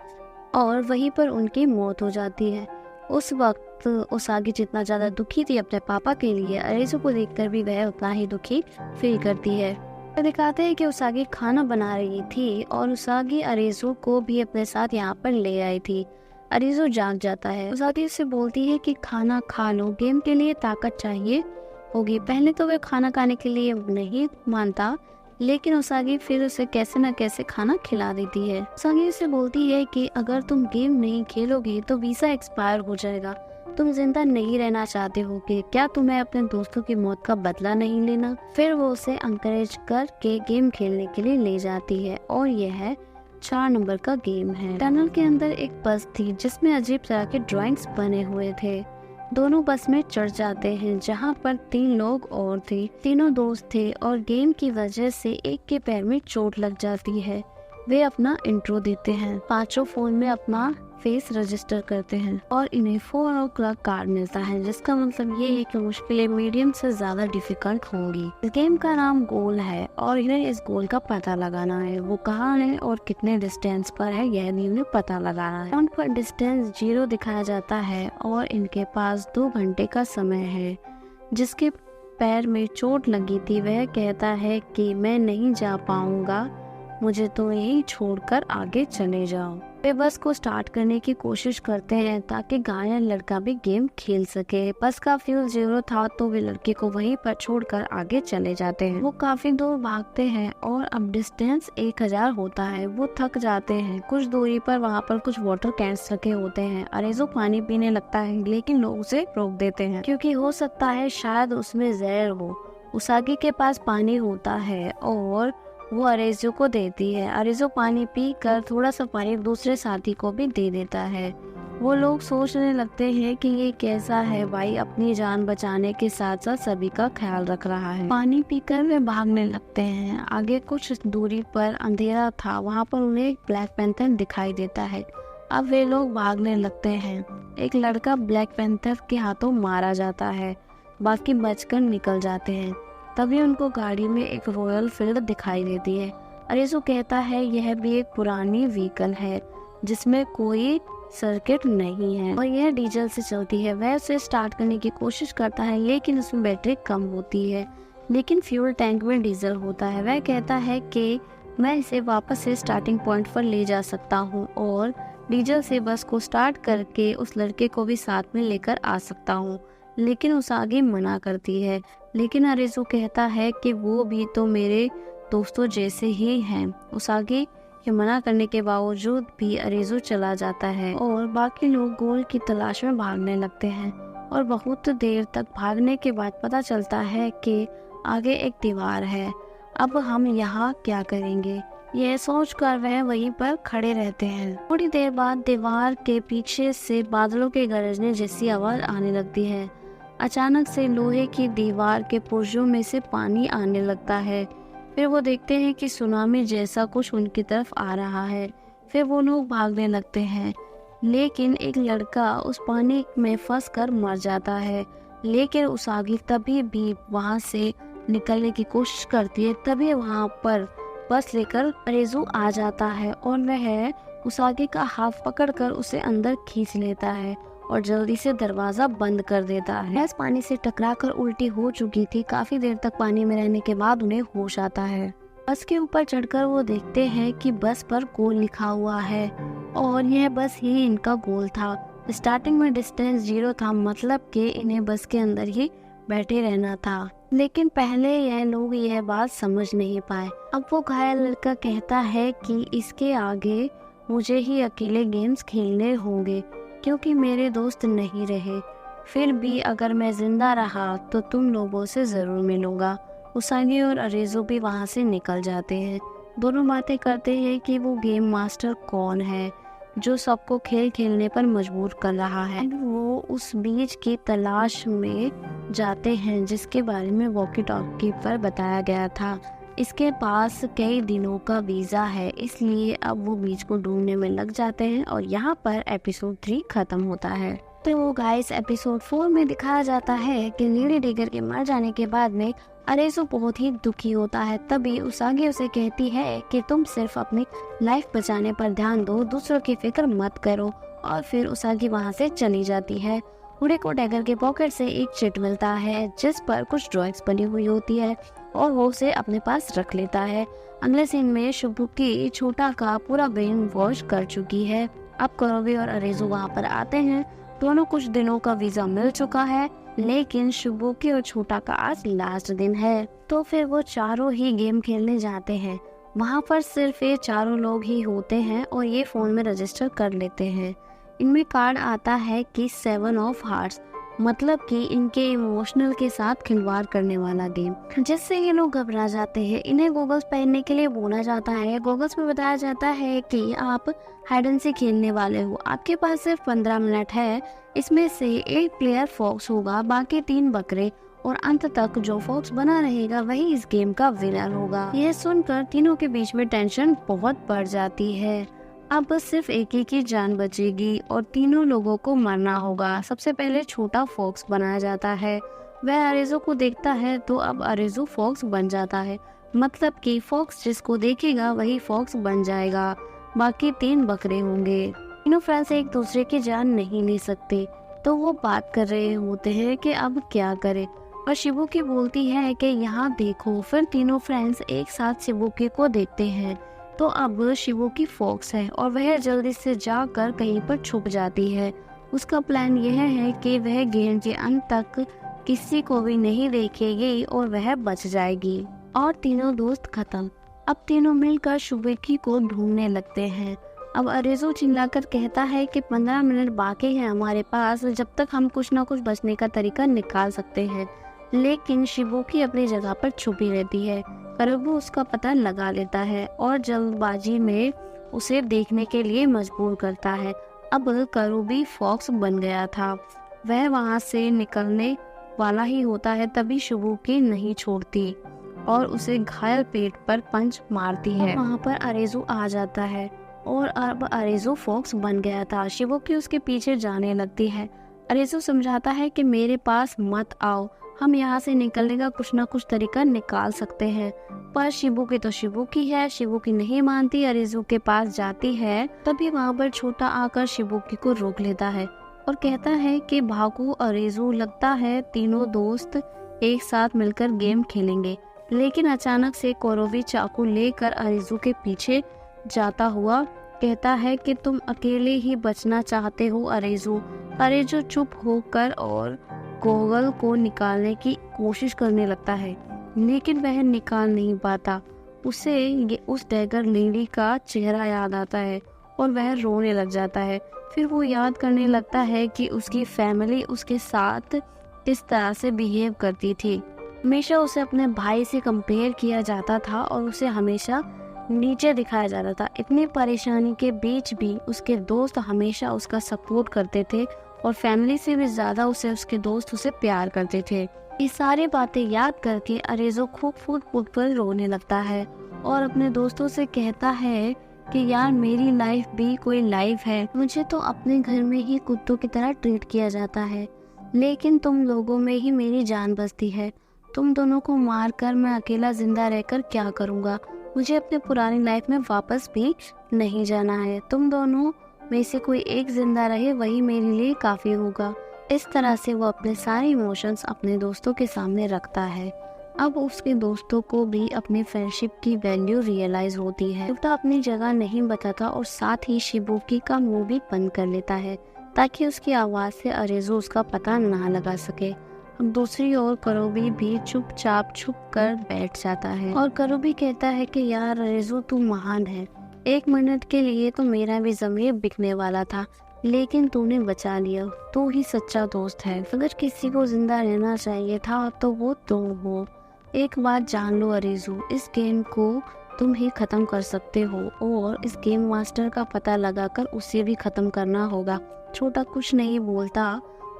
और वहीं पर उनकी मौत हो जाती है। उस वक्त उसागी जितना ज्यादा दुखी थी अपने पापा के लिए, अरेजो को देखकर भी वह उतना ही दुखी फील करती है। तो दिखाते हैं कि उसागी खाना बना रही थी और उसागी अरेजो को भी अपने साथ यहाँ पर ले आई थी। अरेजो जाग जाता है। उसागी उससे बोलती है कि खाना खा लो, गेम के लिए ताकत चाहिए होगी। पहले तो वह खाना खाने के लिए नहीं मानता लेकिन उसागी फिर उसे कैसे न कैसे खाना खिला देती है। उसागी उसे बोलती है कि अगर तुम गेम नहीं खेलोगे तो वीजा एक्सपायर हो जाएगा। तुम जिंदा नहीं रहना चाहते हो कि क्या तुम्हें अपने दोस्तों की मौत का बदला नहीं लेना। फिर वो उसे अंकरेज करके गेम खेलने के लिए ले जाती है और यह 4 नंबर का गेम है। टनल के अंदर एक बस थी जिसमें अजीब तरह के ड्राइंग्स बने हुए थे। दोनों बस में चढ़ जाते हैं जहाँ पर 3 लोग और थे। तीनों दोस्त थे और गेम की वजह से एक के पैर में चोट लग जाती है। वे अपना इंट्रो देते हैं, पांचों फोन में अपना फेस रजिस्टर करते हैं और इन्हें 4 o'clock कार्ड मिलता है, जिसका मतलब ये है कि मुश्किलें मीडियम से ज्यादा डिफिकल्ट होंगी। इस गेम का नाम गोल है और इन्हें इस गोल का पता लगाना है। वो कहाँ है और कितने डिस्टेंस पर है यह भी इन्हें पता लगाना है। उन पर डिस्टेंस 0 दिखाया जाता है और इनके पास 2 घंटे का समय है। जिसके पैर में चोट लगी थी वह कहता है कि मैं नहीं जा पाऊंगा, मुझे तो यही छोड़कर आगे चले जाओ। वे बस को स्टार्ट करने की कोशिश करते हैं ताकि घायल लड़का भी गेम खेल सके। बस का फ्यूल 0 था तो वे लड़के को वहीं पर छोड़कर आगे चले जाते हैं। वो काफी दूर भागते हैं और अब डिस्टेंस 1000 होता है। वो थक जाते हैं। कुछ दूरी पर वहाँ पर कुछ वाटर कैंस रखे होते हैं। अरेजो पानी पीने लगता है लेकिन लोग उसे रोक देते हैं क्योंकि हो सकता है शायद उसमें जहर हो। उसागी के पास पानी होता है और वो अरेजो को देती है। अरेजो पानी पी कर थोड़ा सा पानी दूसरे साथी को भी दे देता है। वो लोग सोचने लगते हैं कि ये कैसा है भाई, अपनी जान बचाने के साथ साथ सभी का ख्याल रख रहा है। पानी पीकर वे भागने लगते हैं। आगे कुछ दूरी पर अंधेरा था, वहाँ पर उन्हें एक ब्लैक पैंथर दिखाई देता है। अब वे लोग भागने लगते हैं। एक लड़का ब्लैक पैंथर के हाथों मारा जाता है, बाकी बचकर निकल जाते हैं। तभी उनको गाड़ी में एक रॉयल फील्ड दिखाई देती है। अरेजो कहता है यह भी एक पुरानी व्हीकल है जिसमें कोई सर्किट नहीं है और यह डीजल से चलती है। वह उसे स्टार्ट करने की कोशिश करता है लेकिन उसमें बैटरी कम होती है, लेकिन फ्यूल टैंक में डीजल होता है। वह कहता है कि मैं इसे वापस से स्टार्टिंग पॉइंट पर ले जा सकता हूँ और डीजल से बस को स्टार्ट करके उस लड़के को भी साथ में लेकर आ सकता हूँ, लेकिन उसागी मना करती है। लेकिन अरेजो कहता है कि वो भी तो मेरे दोस्तों जैसे ही हैं। उसागी के मना करने के बावजूद भी अरेजो चला जाता है और बाकी लोग गोल की तलाश में भागने लगते हैं और बहुत देर तक भागने के बाद पता चलता है कि आगे एक दीवार है। अब हम यहाँ क्या करेंगे, यह सोचकर वह वहीं पर खड़े रहते हैं। थोड़ी देर बाद दीवार के पीछे से बादलों के गरजने जैसी आवाज आने लगती है। अचानक से लोहे की दीवार के पुर्जों में से पानी आने लगता है। फिर वो देखते हैं कि सुनामी जैसा कुछ उनकी तरफ आ रहा है। फिर वो लोग भागने लगते हैं, लेकिन एक लड़का उस पानी में फंस कर मर जाता है। लेकिन उसागी तभी भी वहाँ से निकलने की कोशिश करती है। तभी वहाँ पर बस लेकर अरेजो आ जाता है और वह उसागी का हाथ पकड़कर उसे अंदर खींच लेता है और जल्दी से दरवाजा बंद कर देता है। बस पानी से टकराकर उल्टी हो चुकी थी। काफी देर तक पानी में रहने के बाद उन्हें होश आता है। बस के ऊपर चढ़कर वो देखते हैं कि बस पर गोल लिखा हुआ है और यह बस ही इनका गोल था। स्टार्टिंग में डिस्टेंस 0 था, मतलब कि इन्हें बस के अंदर ही बैठे रहना था। लेकिन पहले यह लोग यह बात समझ नहीं पाए। अब वो घायल लड़का कहता है कि इसके आगे मुझे ही अकेले गेम्स खेलने होंगे क्योंकि मेरे दोस्त नहीं रहे। फिर भी अगर मैं जिंदा रहा तो तुम लोगों से जरूर मिलूंगा। उसागी और अरेजो भी वहाँ से निकल जाते हैं। दोनों बातें करते हैं कि वो गेम मास्टर कौन है जो सबको खेल खेलने पर मजबूर कर रहा है। वो उस बीज की तलाश में जाते हैं जिसके बारे में वॉकी टॉकी पर बताया गया था। इसके पास कई दिनों का वीज़ा है, इसलिए अब वो बीच को ढूंढने में लग जाते हैं और यहाँ पर एपिसोड 3 खत्म होता है। तो गाइस एपिसोड 4 में दिखाया जाता है कि लेडी डिगर के मर जाने के बाद में अरेजो बहुत ही दुखी होता है। तभी उसागी उसे कहती है कि तुम सिर्फ अपनी लाइफ बचाने पर ध्यान दो, दूसरों की फिक्र मत करो। और फिर उसागी वहाँ से चली जाती है। उड़े को डैगर के पॉकेट से एक चिट मिलता है जिस पर कुछ ड्रॉइंग्स बनी हुई होती है और वो उसे अपने पास रख लेता है। अगले सीन में शुभुकी छोटा का पूरा ब्रेन वॉश कर चुकी है। अब करोगी और अरेजो वहाँ पर आते हैं। दोनों कुछ दिनों का वीजा मिल चुका है, लेकिन शुभुकी और छोटा का आज लास्ट दिन है। तो फिर वो चारों ही गेम खेलने जाते हैं। वहाँ पर सिर्फ ये चारों लोग ही होते हैं और ये फोन में रजिस्टर कर लेते हैं। इनमें कार्ड आता है कि 7 ऑफ हार्ट्स, मतलब कि इनके इमोशनल के साथ खिलवाड़ करने वाला गेम, जिससे ये लोग घबरा जाते हैं। इन्हें गॉगल्स पहनने के लिए बोला जाता है। गॉगल्स में बताया जाता है कि आप हाइड एंड सीक खेलने वाले हो, आपके पास सिर्फ 15 मिनट है। इसमें से एक प्लेयर फॉक्स होगा, बाकी 3 बकरे, और अंत तक जो फॉक्स बना रहेगा वही इस गेम का विनर होगा। यह सुनकर तीनों के बीच में टेंशन बहुत बढ़ जाती है। अब बस सिर्फ एक ही की जान बचेगी और तीनों लोगों को मरना होगा। सबसे पहले छोटा फॉक्स बनाया जाता है। वह अरेजो को देखता है तो अब अरेजो फॉक्स बन जाता है, मतलब कि फॉक्स जिसको देखेगा वही फॉक्स बन जाएगा। बाकी 3 बकरे होंगे। तीनों फ्रेंड्स एक दूसरे की जान नहीं ले सकते, तो वो बात कर रहे होते हैं कि अब क्या करें। और शिबुकी बोलती है कि यहाँ देखो। फिर तीनों फ्रेंड्स एक साथ शिबुकी को देखते हैं तो अब शिबुकी फॉक्स है और वह जल्दी से जाकर कहीं पर छुप जाती है। उसका प्लान यह है कि वह गेम के अंत तक किसी को भी नहीं देखेगी और वह बच जाएगी। और तीनों दोस्त खत्म। अब तीनों मिलकर शिबुकी को ढूंढने लगते हैं। अब अरेजो चिल्लाकर कहता है कि 15 मिनट बाकी है हमारे पास, जब तक हम कुछ ना कुछ बचने का तरीका निकाल सकते हैं। लेकिन शिबुकी अपनी जगह पर छुपी रहती है। करुबी उसका पता लगा लेता है और जल्दबाजी में उसे देखने के लिए मजबूर करता है। अब करुबी फॉक्स बन गया था। वह वहां से निकलने वाला ही होता है, तभी शिबुकी नहीं छोड़ती और उसे घायल पेट पर पंच मारती है। वहां पर अरेजो आ जाता है और अब अरेजो फॉक्स बन गया था। शिबुकी उसके पीछे जाने लगती है। अरेजो समझाता है कि मेरे पास मत आओ, हम यहाँ से निकलने का कुछ ना कुछ तरीका निकाल सकते हैं। पर शिबुकी तो शिबुकी है, शिबुकी नहीं मानती। अरेजो के पास जाती है, तभी वहाँ पर छोटा आकर शिबुकी को रोक लेता है और कहता है कि भागो अरेजो, लगता है तीनों दोस्त एक साथ मिलकर गेम खेलेंगे। लेकिन अचानक से कोरोबी चाकू लेकर अरेजो के पीछे जाता हुआ कहता है कि तुम अकेले ही बचना चाहते हो अरेजो। अरेजो चुप होकर और गॉगल को निकालने की कोशिश करने लगता है, लेकिन वह निकाल नहीं पाता। उसे ये उस डैगर लेडी का चेहरा याद आता है और वह रोने लग जाता है। फिर वो याद करने लगता है कि उसकी फैमिली उसके साथ किस तरह से बिहेव करती थी। हमेशा उसे अपने भाई से कंपेयर किया जाता था और उसे हमेशा नीचे दिखाया जाता था। इतनी परेशानी के बीच भी उसके दोस्त हमेशा उसका सपोर्ट करते थे और फैमिली से भी ज्यादा उसके दोस्त उसे प्यार करते थे। ये सारी बातें याद करके अरेजो खूब फूट कर रोने लगता है और अपने दोस्तों से कहता है कि यार मेरी लाइफ भी कोई लाइफ है। मुझे तो अपने घर में ही कुत्तों की तरह ट्रीट किया जाता है, लेकिन तुम लोगों में ही मेरी जान बसती है। तुम दोनों को मार कर मैं अकेला जिंदा रहकर क्या करूँगा। मुझे अपने पुरानी लाइफ में वापस भी नहीं जाना है। तुम दोनों में से कोई एक जिंदा रहे वही मेरे लिए काफी होगा। इस तरह से वो अपने सारे इमोशंस अपने दोस्तों के सामने रखता है। अब उसके दोस्तों को भी अपनी फ्रेंडशिप की वैल्यू रियलाइज होती है। युक्ता अपनी जगह नहीं बताता और साथ ही शिबुकी का मुंह भी बंद कर लेता है ताकि उसकी आवाज से अरेजो उसका पता ना लगा सके। अब दूसरी ओर करोबी भी चुपचाप छुप कर बैठ जाता है और करोबी कहता है कि यार अरेजो तू महान है। 1 मिनट के लिए तो मेरा भी ज़मीर बिकने वाला था, लेकिन तूने बचा लिया। तू ही सच्चा दोस्त है। अगर किसी को जिंदा रहना चाहिए था तो वो तुम हो। एक बात जान लो अरेजो, इस गेम को तुम ही खत्म कर सकते हो और इस गेम मास्टर का पता लगाकर उसे भी खत्म करना होगा। छोटा कुछ नहीं बोलता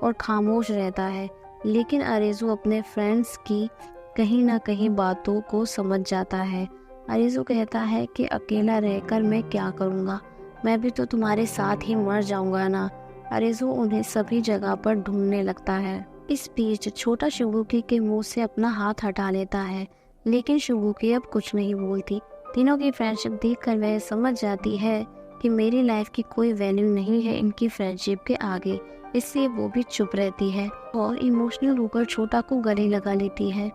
और खामोश रहता है, लेकिन अरेजो अपने फ्रेंड्स की कहीं ना कहीं बातों को समझ जाता है। अरेजो कहता है कि अकेला रहकर मैं क्या करूँगा, मैं भी तो तुम्हारे साथ ही मर जाऊंगा ना। अरेजो उन्हें सभी जगह पर ढूंढने लगता है। इस बीच छोटा शिबुकी के मुंह से अपना हाथ हटा लेता है, लेकिन शिबुकी अब कुछ नहीं बोलती। तीनों की फ्रेंडशिप देखकर वह समझ जाती है कि मेरी लाइफ की कोई वैल्यू नहीं है इनकी फ्रेंडशिप के आगे, इससे वो भी चुप रहती है और इमोशनल होकर छोटा को गले लगा लेती है।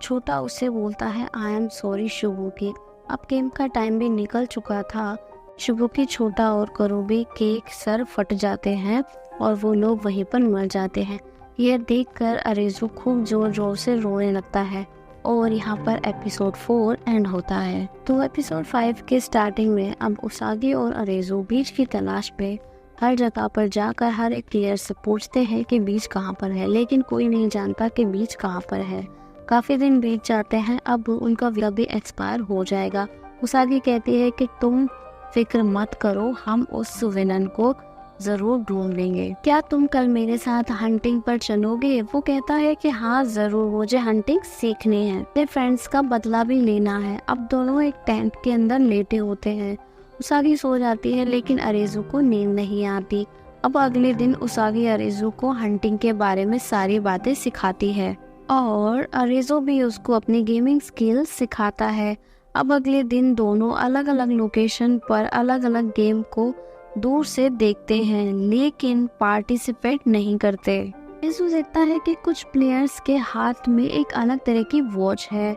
छोटा उससे बोलता है आई एम सॉरी शिबुकी। अब गेम का टाइम भी निकल चुका था। शिबुकी, छोटा और करोबी के सर फट जाते हैं और वो लोग वहीं पर मर जाते हैं। यह देखकर अरेजो खूब जोर जोर से रोने लगता है और यहाँ पर एपिसोड 4 एंड होता है। तो एपिसोड 5 के स्टार्टिंग में अब उसागी और अरेजो बीच की तलाश पे हर जगह पर जाकर हर एक प्लेयर से पूछते हैं कि बीच कहाँ पर है, लेकिन कोई नहीं जानता कि बीच कहाँ पर है। काफी दिन बीत जाते हैं, अब उनका वीजा भी एक्सपायर हो जाएगा। उसागी कहती है कि तुम फिक्र मत करो, हम उस विलन को जरूर ढूंढ लेंगे। क्या तुम कल मेरे साथ हंटिंग पर चलोगे? वो कहता है कि हाँ जरूर, मुझे हंटिंग सीखनी है, अपने फ्रेंड्स का बदला भी लेना है। अब दोनों एक टेंट के अंदर लेटे होते हैं। उसागी सो जाती है, लेकिन अरेजू को नींद नहीं आती। अब अगले दिन उसागी अरेजू को हंटिंग के बारे में सारी बातें सिखाती है और अरेजू भी उसको अपनी गेमिंग स्किल सिखाता है। अब अगले दिन दोनों अलग अलग लोकेशन पर अलग अलग गेम को दूर से देखते हैं, लेकिन पार्टिसिपेट नहीं करते। अरेजू देखता है कि कुछ प्लेयर्स के हाथ में एक अलग तरह की वॉच है।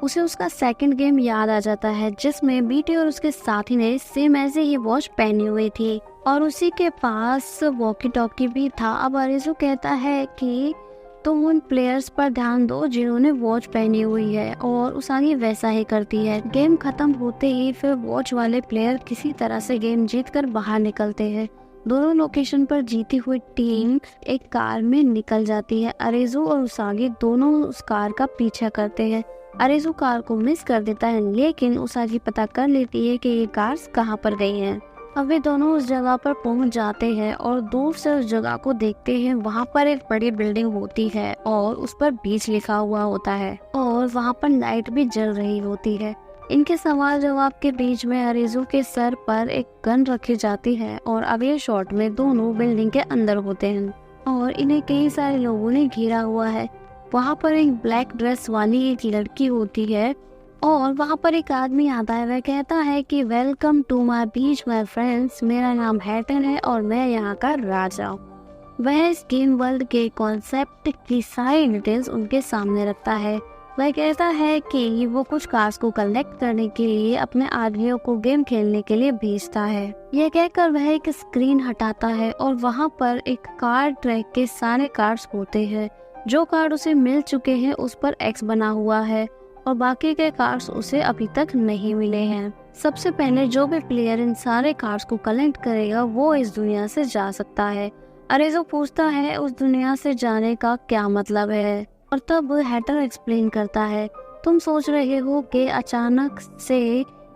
उसे उसका सेकंड गेम याद आ जाता है, जिसमें बीटी और उसके साथी ने सेम ऐसे ही वॉच पहनी हुई थी और उसी के पास वॉकी टॉकी भी था। अब अरेजू कहता है कि तुम उन प्लेयर्स पर ध्यान दो जिन्होंने वॉच पहनी हुई है, और उसागी वैसा ही करती है। गेम खत्म होते ही फिर वॉच वाले प्लेयर किसी तरह से गेम जीतकर बाहर निकलते हैं। दोनों लोकेशन पर जीती हुई टीम एक कार में निकल जाती है। अरेजू और उसागी दोनों उस कार का पीछा करते हैं। अरेजू कार को मिस कर देता है, लेकिन उसागी पता कर लेती है कि ये कार्स कहाँ पर गई हैं। अब वे दोनों उस जगह पर पहुंच जाते हैं और दूर से उस जगह को देखते हैं। वहाँ पर एक बड़ी बिल्डिंग होती है और उस पर बीच लिखा हुआ होता है और वहाँ पर लाइट भी जल रही होती है। इनके सवाल जवाब के बीच में अरेजू के सर पर एक गन रखी जाती है और अगले शॉट में दोनों बिल्डिंग के अंदर होते हैं और इन्हें कई सारे लोगों ने घेरा हुआ है। वहाँ पर एक ब्लैक ड्रेस वाली एक लड़की होती है और वहाँ पर एक आदमी आता है। वह कहता है कि welcome to my beach my friends, मेरा नाम हैटर है और मैं यहाँ का राजा हूँ। वह इस गेम वर्ल्ड के कॉन्सेप्ट की सारी डिटेल्स उनके सामने रखता है। वह कहता है कि वो कुछ कार्स को कलेक्ट करने के लिए अपने आदमियों को गेम खेलने के लिए भेजता है। यह कहकर वह एक स्क्रीन हटाता है और वहाँ पर एक कार ट्रैक के सारे कार्ड्स होते हैं। जो कार्ड उसे मिल चुके हैं उस पर एक्स बना हुआ है और बाकी के कार्ड्स उसे अभी तक नहीं मिले हैं। सबसे पहले जो भी प्लेयर इन सारे कार्ड्स को कलेक्ट करेगा वो इस दुनिया से जा सकता है। अरेजू पूछता है उस दुनिया से जाने का क्या मतलब है, और तब हैटर एक्सप्लेन करता है, तुम सोच रहे हो कि अचानक से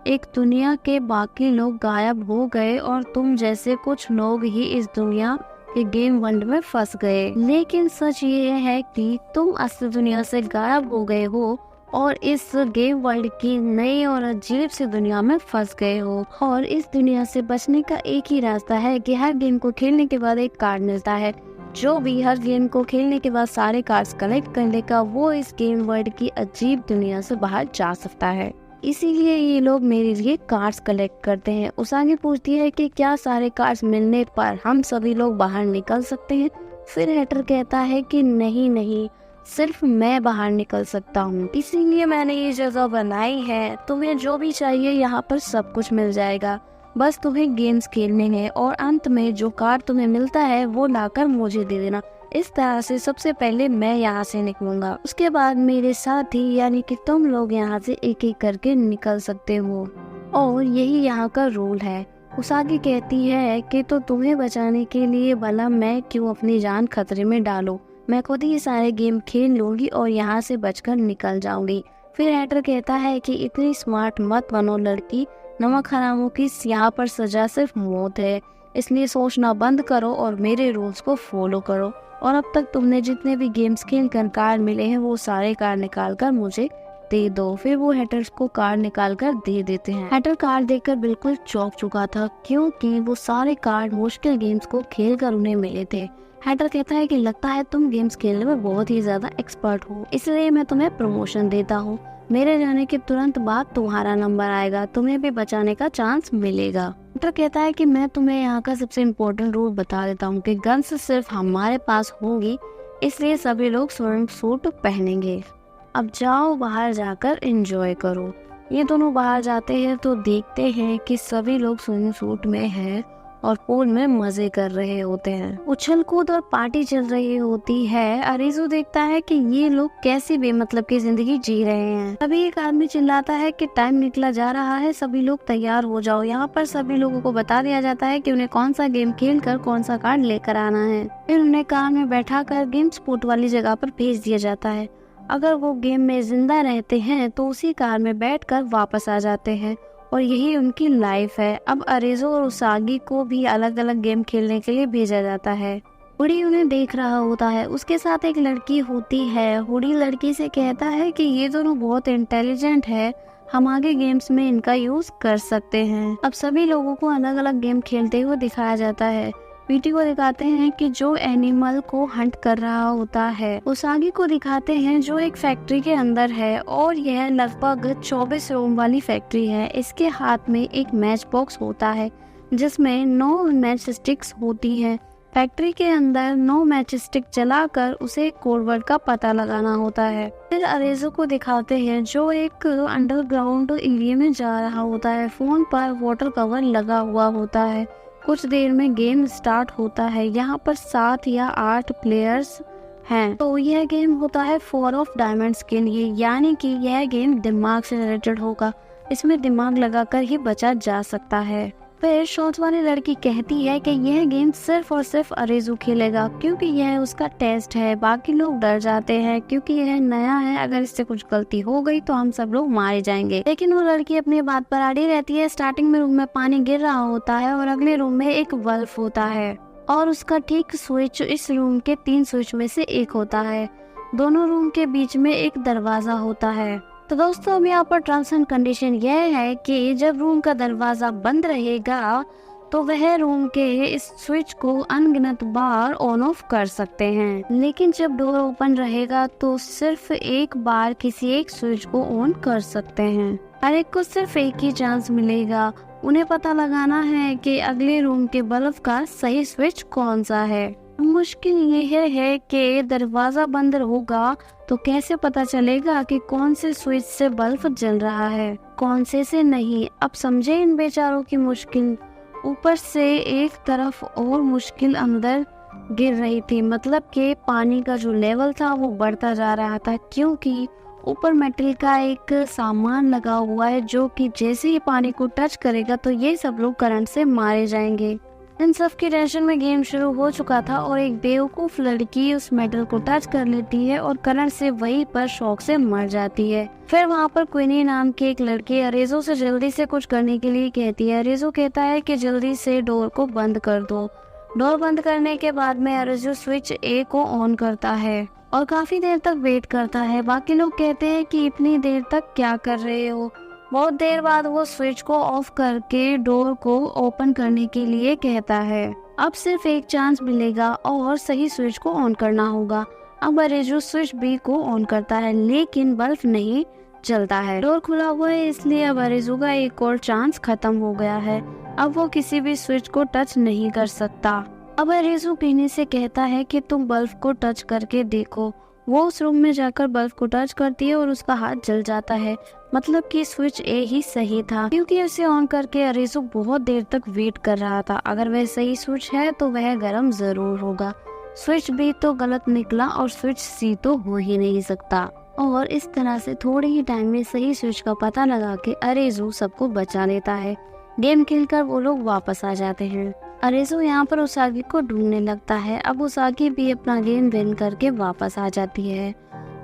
एक दुनिया के बाकी लोग गायब हो गए और तुम जैसे कुछ लोग ही इस दुनिया के गेम वर्ल्ड में फंस गए, लेकिन सच ये है कि तुम असली दुनिया से गायब हो गए हो और इस गेम वर्ल्ड की नई और अजीब सी दुनिया में फंस गए हो। और इस दुनिया से बचने का एक ही रास्ता है कि हर गेम को खेलने के बाद एक कार्ड मिलता है। जो भी हर गेम को खेलने के बाद सारे कार्ड्स कलेक्ट कर लेगा वो इस गेम वर्ल्ड की अजीब दुनिया से बाहर जा सकता है। इसीलिए ये लोग मेरे लिए कार्ड्स कलेक्ट करते हैं। उसागी पूछती है कि क्या सारे कार्ड्स मिलने पर हम सभी लोग बाहर निकल सकते हैं? फिर हैटर कहता है कि नहीं, सिर्फ मैं बाहर निकल सकता हूँ, इसीलिए मैंने ये जगह बनाई है। तुम्हें जो भी चाहिए यहाँ पर सब कुछ मिल जाएगा, बस तुम्हें गेम्स खेलने हैं और अंत में जो कार्ड तुम्हें मिलता है वो लाकर मुझे दे देना। इस तरह से सबसे पहले मैं यहाँ से निकलूंगा, उसके बाद मेरे साथी यानी कि तुम लोग यहाँ से एक एक करके निकल सकते हो और यही यहाँ का रूल है। उसागी कहती है कि तो तुम्हें बचाने के लिए भला मैं क्यों अपनी जान खतरे में डालूं, मैं खुद ही सारे गेम खेल लूंगी और यहाँ से बचकर निकल जाऊंगी। फिर हैटर कहता है कि इतनी स्मार्ट मत बनो लड़की, नमक हरामों की यहाँ पर सजा सिर्फ मौत है, इसलिए सोचना बंद करो और मेरे रूल्स को फॉलो करो। और अब तक तुमने जितने भी गेम्स खेल कर कार्ड मिले हैं वो सारे कार्ड निकाल कर मुझे दे दो। फिर वो हैटर्स को कार्ड निकाल कर दे देते हैं। हैटर कार्ड देखकर बिल्कुल चौंक चुका था, क्योंकि वो सारे कार्ड मुश्किल गेम्स को खेल कर उन्हें मिले थे। हैटर कहता है कि लगता है तुम गेम्स खेलने में बहुत ही ज्यादा एक्सपर्ट हो, इसलिए मैं तुम्हें प्रमोशन देता हूँ। मेरे जाने के तुरंत बाद तुम्हारा नंबर आएगा, तुम्हें भी बचाने का चांस मिलेगा। हैटर कहता है कि मैं तुम्हें यहाँ का सबसे इम्पोर्टेंट रूल बता देता हूँ कि गन्स सिर्फ हमारे पास होंगी, इसलिए सभी लोग स्विमिंग सूट पहनेंगे। अब जाओ बाहर जाकर एंजॉय करो। ये दोनों बाहर जाते हैं तो देखते हैं कि सभी लोग स्विमिंग सूट में हैं और पूल में मजे कर रहे होते हैं। उछल कूद और पार्टी चल रही होती है। अरेजू देखता है कि ये लोग कैसी बेमतलब की जिंदगी जी रहे हैं। तभी एक आदमी चिल्लाता है कि टाइम निकला जा रहा है, सभी लोग तैयार हो जाओ। यहाँ पर सभी लोगों को बता दिया जाता है कि उन्हें कौन सा गेम खेल कर कौन सा कार्ड लेकर आना है। फिर उन्हें कार में बैठा कर गेम स्पॉट वाली जगह पर भेज दिया जाता है। अगर वो गेम में जिंदा रहते हैं तो उसी कार में बैठकर वापस आ जाते हैं और यही उनकी लाइफ है। अब अरेजो और उसागी को भी अलग अलग गेम खेलने के लिए भेजा जाता है। हुडी उन्हें देख रहा होता है। उसके साथ एक लड़की होती है। हुडी लड़की से कहता है कि ये दोनों बहुत इंटेलिजेंट है, हम आगे गेम्स में इनका यूज कर सकते हैं। अब सभी लोगों को अलग अलग गेम खेलते हुए दिखाया जाता है। पीटी को दिखाते हैं कि जो एनिमल को हंट कर रहा होता है। उसागी को दिखाते हैं जो एक फैक्ट्री के अंदर है और यह लगभग 24 रूम वाली फैक्ट्री है। इसके हाथ में एक मैच बॉक्स होता है जिसमें 9 मैच स्टिक्स होती हैं। फैक्ट्री के अंदर 9 मैच स्टिक जलाकर उसे कोडवर्ड का पता लगाना होता है। फिर अरेजो को दिखाते हैं जो एक अंडरग्राउंड एरिया में जा रहा होता है। फोन पर वाटर कवर लगा हुआ होता है। कुछ देर में गेम स्टार्ट होता है। यहाँ पर 7 या 8 प्लेयर्स हैं। तो यह गेम होता है 4 ऑफ डायमंड्स के लिए, यानी कि यह गेम दिमाग से रिलेटेड होगा। इसमें दिमाग लगाकर ही बचा जा सकता है। फिर शॉर्ट्स वाली लड़की कहती है कि यह गेम सिर्फ और सिर्फ अरेजू खेलेगा क्योंकि यह उसका टेस्ट है। बाकी लोग डर जाते हैं क्योंकि यह नया है, अगर इससे कुछ गलती हो गई तो हम सब लोग मारे जाएंगे। लेकिन वो लड़की अपनी बात पर अड़ी रहती है। स्टार्टिंग में रूम में पानी गिर रहा होता है और अगले रूम में एक बल्ब होता है और उसका ठीक स्विच इस रूम के 3 स्विच में से एक होता है। दोनों रूम के बीच में एक दरवाजा होता है। तो दोस्तों अब यहाँ पर टर्म्स एंड कंडीशन यह है कि जब रूम का दरवाजा बंद रहेगा तो वह रूम के इस स्विच को अनगिनत बार ऑन ऑफ कर सकते हैं, लेकिन जब डोर ओपन रहेगा तो सिर्फ एक बार किसी एक स्विच को ऑन कर सकते हैं। हर एक को सिर्फ एक ही चांस मिलेगा। उन्हें पता लगाना है कि अगले रूम के बल्ब का सही स्विच कौन सा है। मुश्किल यह है कि दरवाजा बंद होगा तो कैसे पता चलेगा कि कौन से स्विच से बल्ब जल रहा है, कौन से नहीं। अब समझे इन बेचारों की मुश्किल। ऊपर से एक तरफ और मुश्किल अंदर गिर रही थी, मतलब कि पानी का जो लेवल था वो बढ़ता जा रहा था क्योंकि ऊपर मेटल का एक सामान लगा हुआ है जो कि जैसे ही पानी को टच करेगा तो ये सब लोग करंट से मारे जाएंगे। इन सब की टेंशन में गेम शुरू हो चुका था और एक बेवकूफ लड़की उस मेटल को टच कर लेती है और करंट से वहीं पर शॉक से मर जाती है। फिर वहाँ पर क्वीनी नाम की एक लड़की अरेजो से जल्दी से कुछ करने के लिए कहती है। अरेजो कहता है कि जल्दी से डोर को बंद कर दो। डोर बंद करने के बाद में अरेजो स्विच ए को ऑन करता है और काफी देर तक वेट करता है। बाकी लोग कहते हैं कि इतनी देर तक क्या कर रहे हो। बहुत देर बाद वो स्विच को ऑफ करके डोर को ओपन करने के लिए कहता है। अब सिर्फ एक चांस मिलेगा और सही स्विच को ऑन करना होगा। अब अरेजू स्विच बी को ऑन करता है लेकिन बल्ब नहीं जलता है। डोर खुला हुआ है इसलिए अब अरेजू का एक और चांस खत्म हो गया है। अब वो किसी भी स्विच को टच नहीं कर सकता। अब अरेजू क्वीनी से कहता है कि तुम बल्ब को टच करके देखो। वो उस रूम में जाकर बल्ब को टच करती है और उसका हाथ जल जाता है, मतलब कि स्विच ए ही सही था क्योंकि उसे ऑन करके अरेजू बहुत देर तक वेट कर रहा था। अगर वह सही स्विच है तो वह गर्म जरूर होगा। स्विच बी तो गलत निकला और स्विच सी तो हो ही नहीं सकता। और इस तरह से थोड़े ही टाइम में सही स्विच का पता लगा के अरेजू सबको बचा लेता है। गेम खेलकर वो लोग वापस आ जाते हैं। अरेजू यहाँ पर उसागी को ढूंढने लगता है। अब उसागी भी अपना गेम विन करके वापस आ जाती है।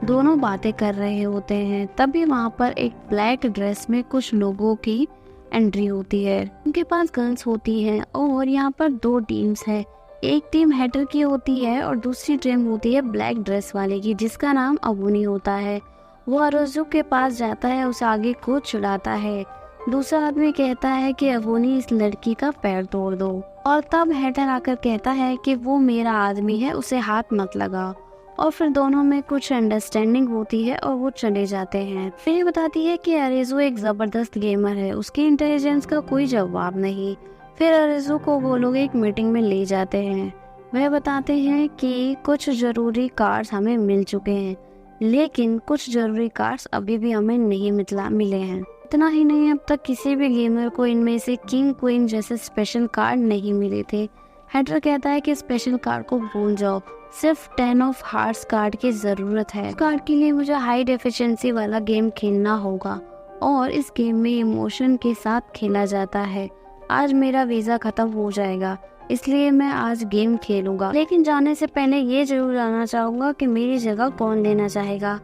दोनों बातें कर रहे होते हैं। तभी वहाँ पर एक ब्लैक ड्रेस में कुछ लोगों की एंट्री होती है। उनके पास गन्स होती हैं और यहाँ पर 2 टीम्स है। एक टीम हैटर की होती है और दूसरी टीम होती है ब्लैक ड्रेस वाले की जिसका नाम अबूनी होता है। वो अरेजू के पास जाता है, उसागी को चिढ़ाता है। दूसरा आदमी कहता है कि अबूनी इस लड़की का पैर तोड़ दो और तब हैटर आकर कहता है कि वो मेरा आदमी है, उसे हाथ मत लगा। और फिर दोनों में कुछ अंडरस्टैंडिंग होती है और वो चले जाते हैं। फिर ये बताती है कि अरेजू एक जबरदस्त गेमर है, उसकी इंटेलिजेंस का कोई जवाब नहीं। फिर अरेजू को वो लोग एक मीटिंग में ले जाते हैं। वह बताते हैं कि कुछ जरूरी कार्ड्स हमें मिल चुके हैं लेकिन कुछ जरूरी कार्ड्स अभी भी हमें नहीं मिले हैं। इतना ही नहीं, अब तक किसी भी गेमर को इनमें से किंग क्वीन जैसे स्पेशल कार्ड नहीं मिले थे। हेडर कहता है कि स्पेशल कार्ड को भूल जाओ, सिर्फ 10 ऑफ हार्ट्स कार्ड की ज़रूरत है। कार्ड के लिए मुझे हाई डेफिशिएंसी वाला गेम खेलना होगा और इस गेम में इमोशन के साथ खेला जाता है। आज मेरा वीज़ा ख़त्म हो जाएगा, इसलिए मैं आज गेम खेलूंगा, लेकिन जाने से पहले ये जरूर जानना चाहूँगा कि मेरी जगह कौन लेना चाहेगा।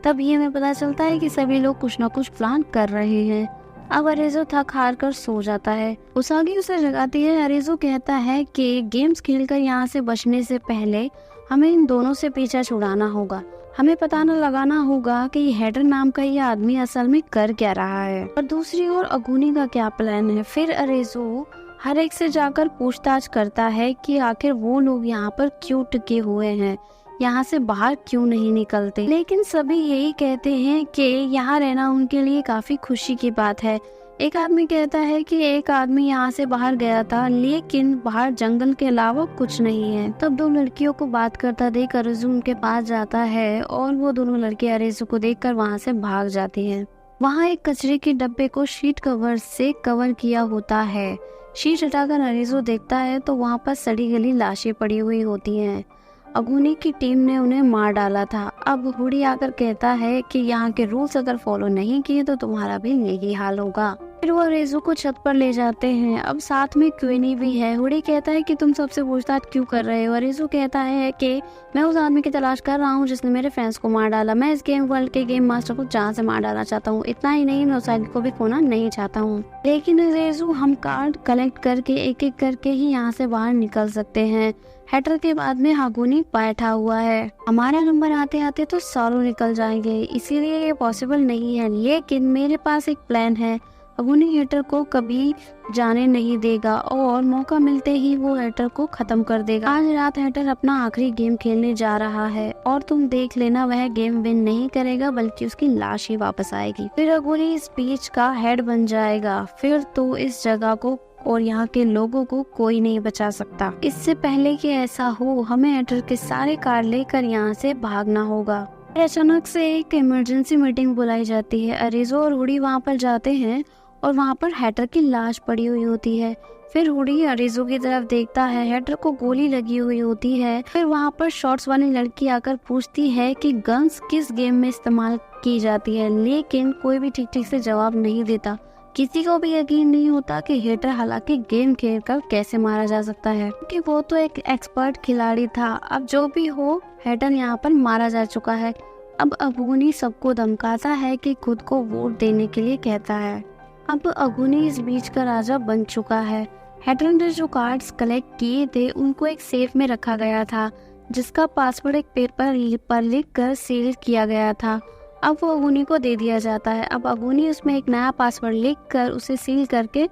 तब ये हमें पता चलता है कि सभी लोग कुछ ना कुछ प्लान कर रहे हैं। अब अरेजो थक हार कर सो जाता है। उसागी उसे जगाती है। अरेजो कहता है कि गेम्स खेलकर यहाँ से बचने से पहले हमें इन दोनों से पीछा छुड़ाना होगा। हमें पता न लगाना होगा कि हेडर नाम का ये आदमी असल में कर क्या रहा है और दूसरी ओर अगुनी का क्या प्लान है। फिर अरेजो हर एक से जाकर पूछताछ करता है कि आखिर वो लोग यहाँ पर क्यों टिके हुए हैं, यहाँ से बाहर क्यों नहीं निकलते। लेकिन सभी यही कहते हैं कि यहाँ रहना उनके लिए काफी खुशी की बात है। एक आदमी कहता है कि एक आदमी यहाँ से बाहर गया था, लेकिन बाहर जंगल के अलावा कुछ नहीं है। तब दो लड़कियों को बात करता देख अरेजो उनके पास जाता है और वो दोनों लड़की अरेजो को देखकर वहाँ से भाग जाती हैं। वहाँ एक कचरे के डब्बे को शीट कवर से कवर किया होता है। शीट हटाकर अरेजो देखता है तो वहाँ पर सड़ी गली लाशें पड़ी हुई होती हैं। अगुनी की टीम ने उन्हें मार डाला था। अब हुडी आकर कहता है कि यहाँ के रूल्स अगर फॉलो नहीं किए तो तुम्हारा भी यही हाल होगा। फिर वो अरेजो को छत पर ले जाते हैं। अब साथ में क्वीनी भी है। हुडी कहता है कि तुम सबसे पूछताछ क्यों कर रहे हो। अरेजो कहता है कि मैं उस आदमी की तलाश कर रहा हूँ जिसने मेरे फ्रेंड्स को मार डाला। मैं इस गेम वर्ल्ड के गेम मास्टर को जान से मार डालना चाहता हूँ। इतना ही नहीं, मैं उसागी को भी खोना नहीं चाहता हूँ। लेकिन अरेजो, हम कार्ड कलेक्ट करके एक एक करके ही यहाँ से बाहर निकल सकते हैं। हेडर के बाद में हागुनी बैठा हुआ है। हमारा नंबर आते आते तो सालों निकल जाएंगे, इसीलिए ये पॉसिबल नहीं है, लेकिन मेरे पास एक प्लान है। अगुनी हेडर को कभी जाने नहीं देगा और मौका मिलते ही वो हेडर को खत्म कर देगा। आज रात हेडर अपना आखिरी गेम खेलने जा रहा है और तुम देख लेना, वह गेम विन नहीं करेगा बल्कि उसकी लाश ही वापस आएगी। फिर अगुनी इस बीच का हेड बन जाएगा। फिर तो इस जगह को और यहाँ के लोगों को कोई नहीं बचा सकता। इससे पहले कि ऐसा हो, हमें हेडर के सारे कार्ड लेकर यहाँ से भागना होगा। अचानक से एक इमरजेंसी मीटिंग बुलाई जाती है। अरेजो और हुडी वहाँ पर जाते हैं और वहाँ पर हेडर की लाश पड़ी हुई होती है। फिर हुडी अरेजो की तरफ देखता है, हेडर को गोली लगी हुई होती है। फिर वहाँ पर शॉर्ट्स वाली लड़की आकर पूछती है कि गन्स किस गेम में इस्तेमाल की जाती है, लेकिन कोई भी ठीक ठीक से जवाब नहीं देता। किसी को भी यकीन नहीं होता कि हेडर हालांकि गेम खेलकर कैसे मारा जा सकता है, क्योंकि वो तो एक एक्सपर्ट खिलाड़ी था। अब जो भी हो, हेडर यहाँ पर मारा जा चुका है। अब अगुनी सबको धमकाता है कि खुद को वोट देने के लिए कहता है। अब अगुनी इस बीच का राजा बन चुका है। हेडर ने जो कार्ड्स कलेक्ट किए थे उनको एक सेफ में रखा गया था, जिसका पासवर्ड एक पेपर पर लिख कर सील किया गया था। अब वो अगुनी को दे दिया जाता है। अब अगुनी उसमें एक नया पासवर्ड लिखकर उसे सील करके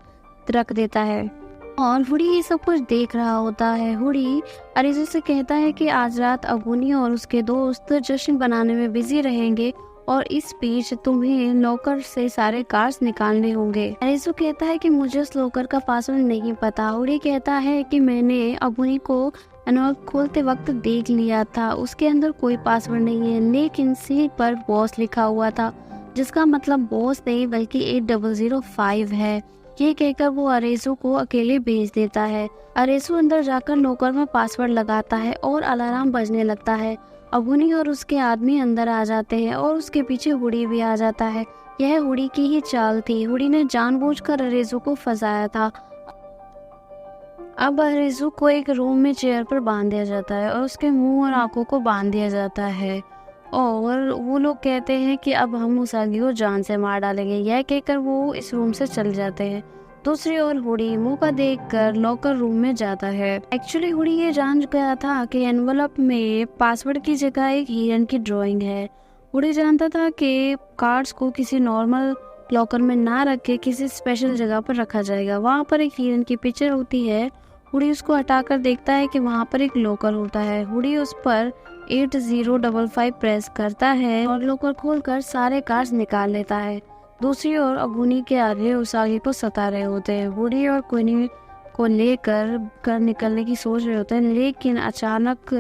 रख देता है और हुडी ये सब कुछ देख रहा होता है। हुडी अरेजो से कहता है कि आज रात अगुनी और उसके दोस्त जश्न बनाने में बिजी रहेंगे और इस बीच तुम्हें लॉकर से सारे कार्ड्स निकालने होंगे। अरेजो कहता है कि मुझे उस लॉकर का पासवर्ड नहीं पता। हुडी कहता है कि मैंने अगुनी को एनवलप खोलते वक्त देख लिया था, उसके अंदर कोई पासवर्ड नहीं है, लेकिन सील पर बॉस लिखा हुआ था, जिसका मतलब बॉस नहीं बल्कि 8005 है। ये कहकर वो अरेजो को अकेले भेज देता है। अरेजो अंदर जाकर लॉकर में पासवर्ड लगाता है और अलार्म बजने लगता है। अगुनी और उसके आदमी अंदर आ जाते हैं और उसके पीछे हुडी भी आ जाता है। यह हुडी की ही चाल थी। हुडी ने जानबूझकर अरेजो को फंसाया था। अब अरेजो को एक रूम में चेयर पर बांध दिया जाता है और उसके मुंह और आंखों को बांध दिया जाता है और वो लोग कहते हैं कि अब हम उसागी को जान से मार डालेंगे। यह कहकर वो इस रूम से चले जाते हैं। दूसरी ओर हुडी मौका देखकर लॉकर रूम में जाता है। एक्चुअली हुडी ये जान गया था कि एनवलप में पासवर्ड की जगह एक हिरन की ड्राइंग है। हुडी जानता था कि कार्ड्स को किसी नॉर्मल लॉकर में ना रख के किसी स्पेशल जगह पर रखा जाएगा। वहाँ पर एक हिरन की पिक्चर होती है। हुडी उसको हटाकर देखता है कि वहाँ पर एक लॉकर होता है। हुडी उस पर 8055 प्रेस करता है और लॉकर खोलकर सारे कार्ड्स निकाल लेता है। दूसरी ओर अगुनी के आगे उसागी को सता रहे होते हैं। हुडी और क्वीनी को लेकर निकलने की सोच रहे होते हैं, लेकिन अचानक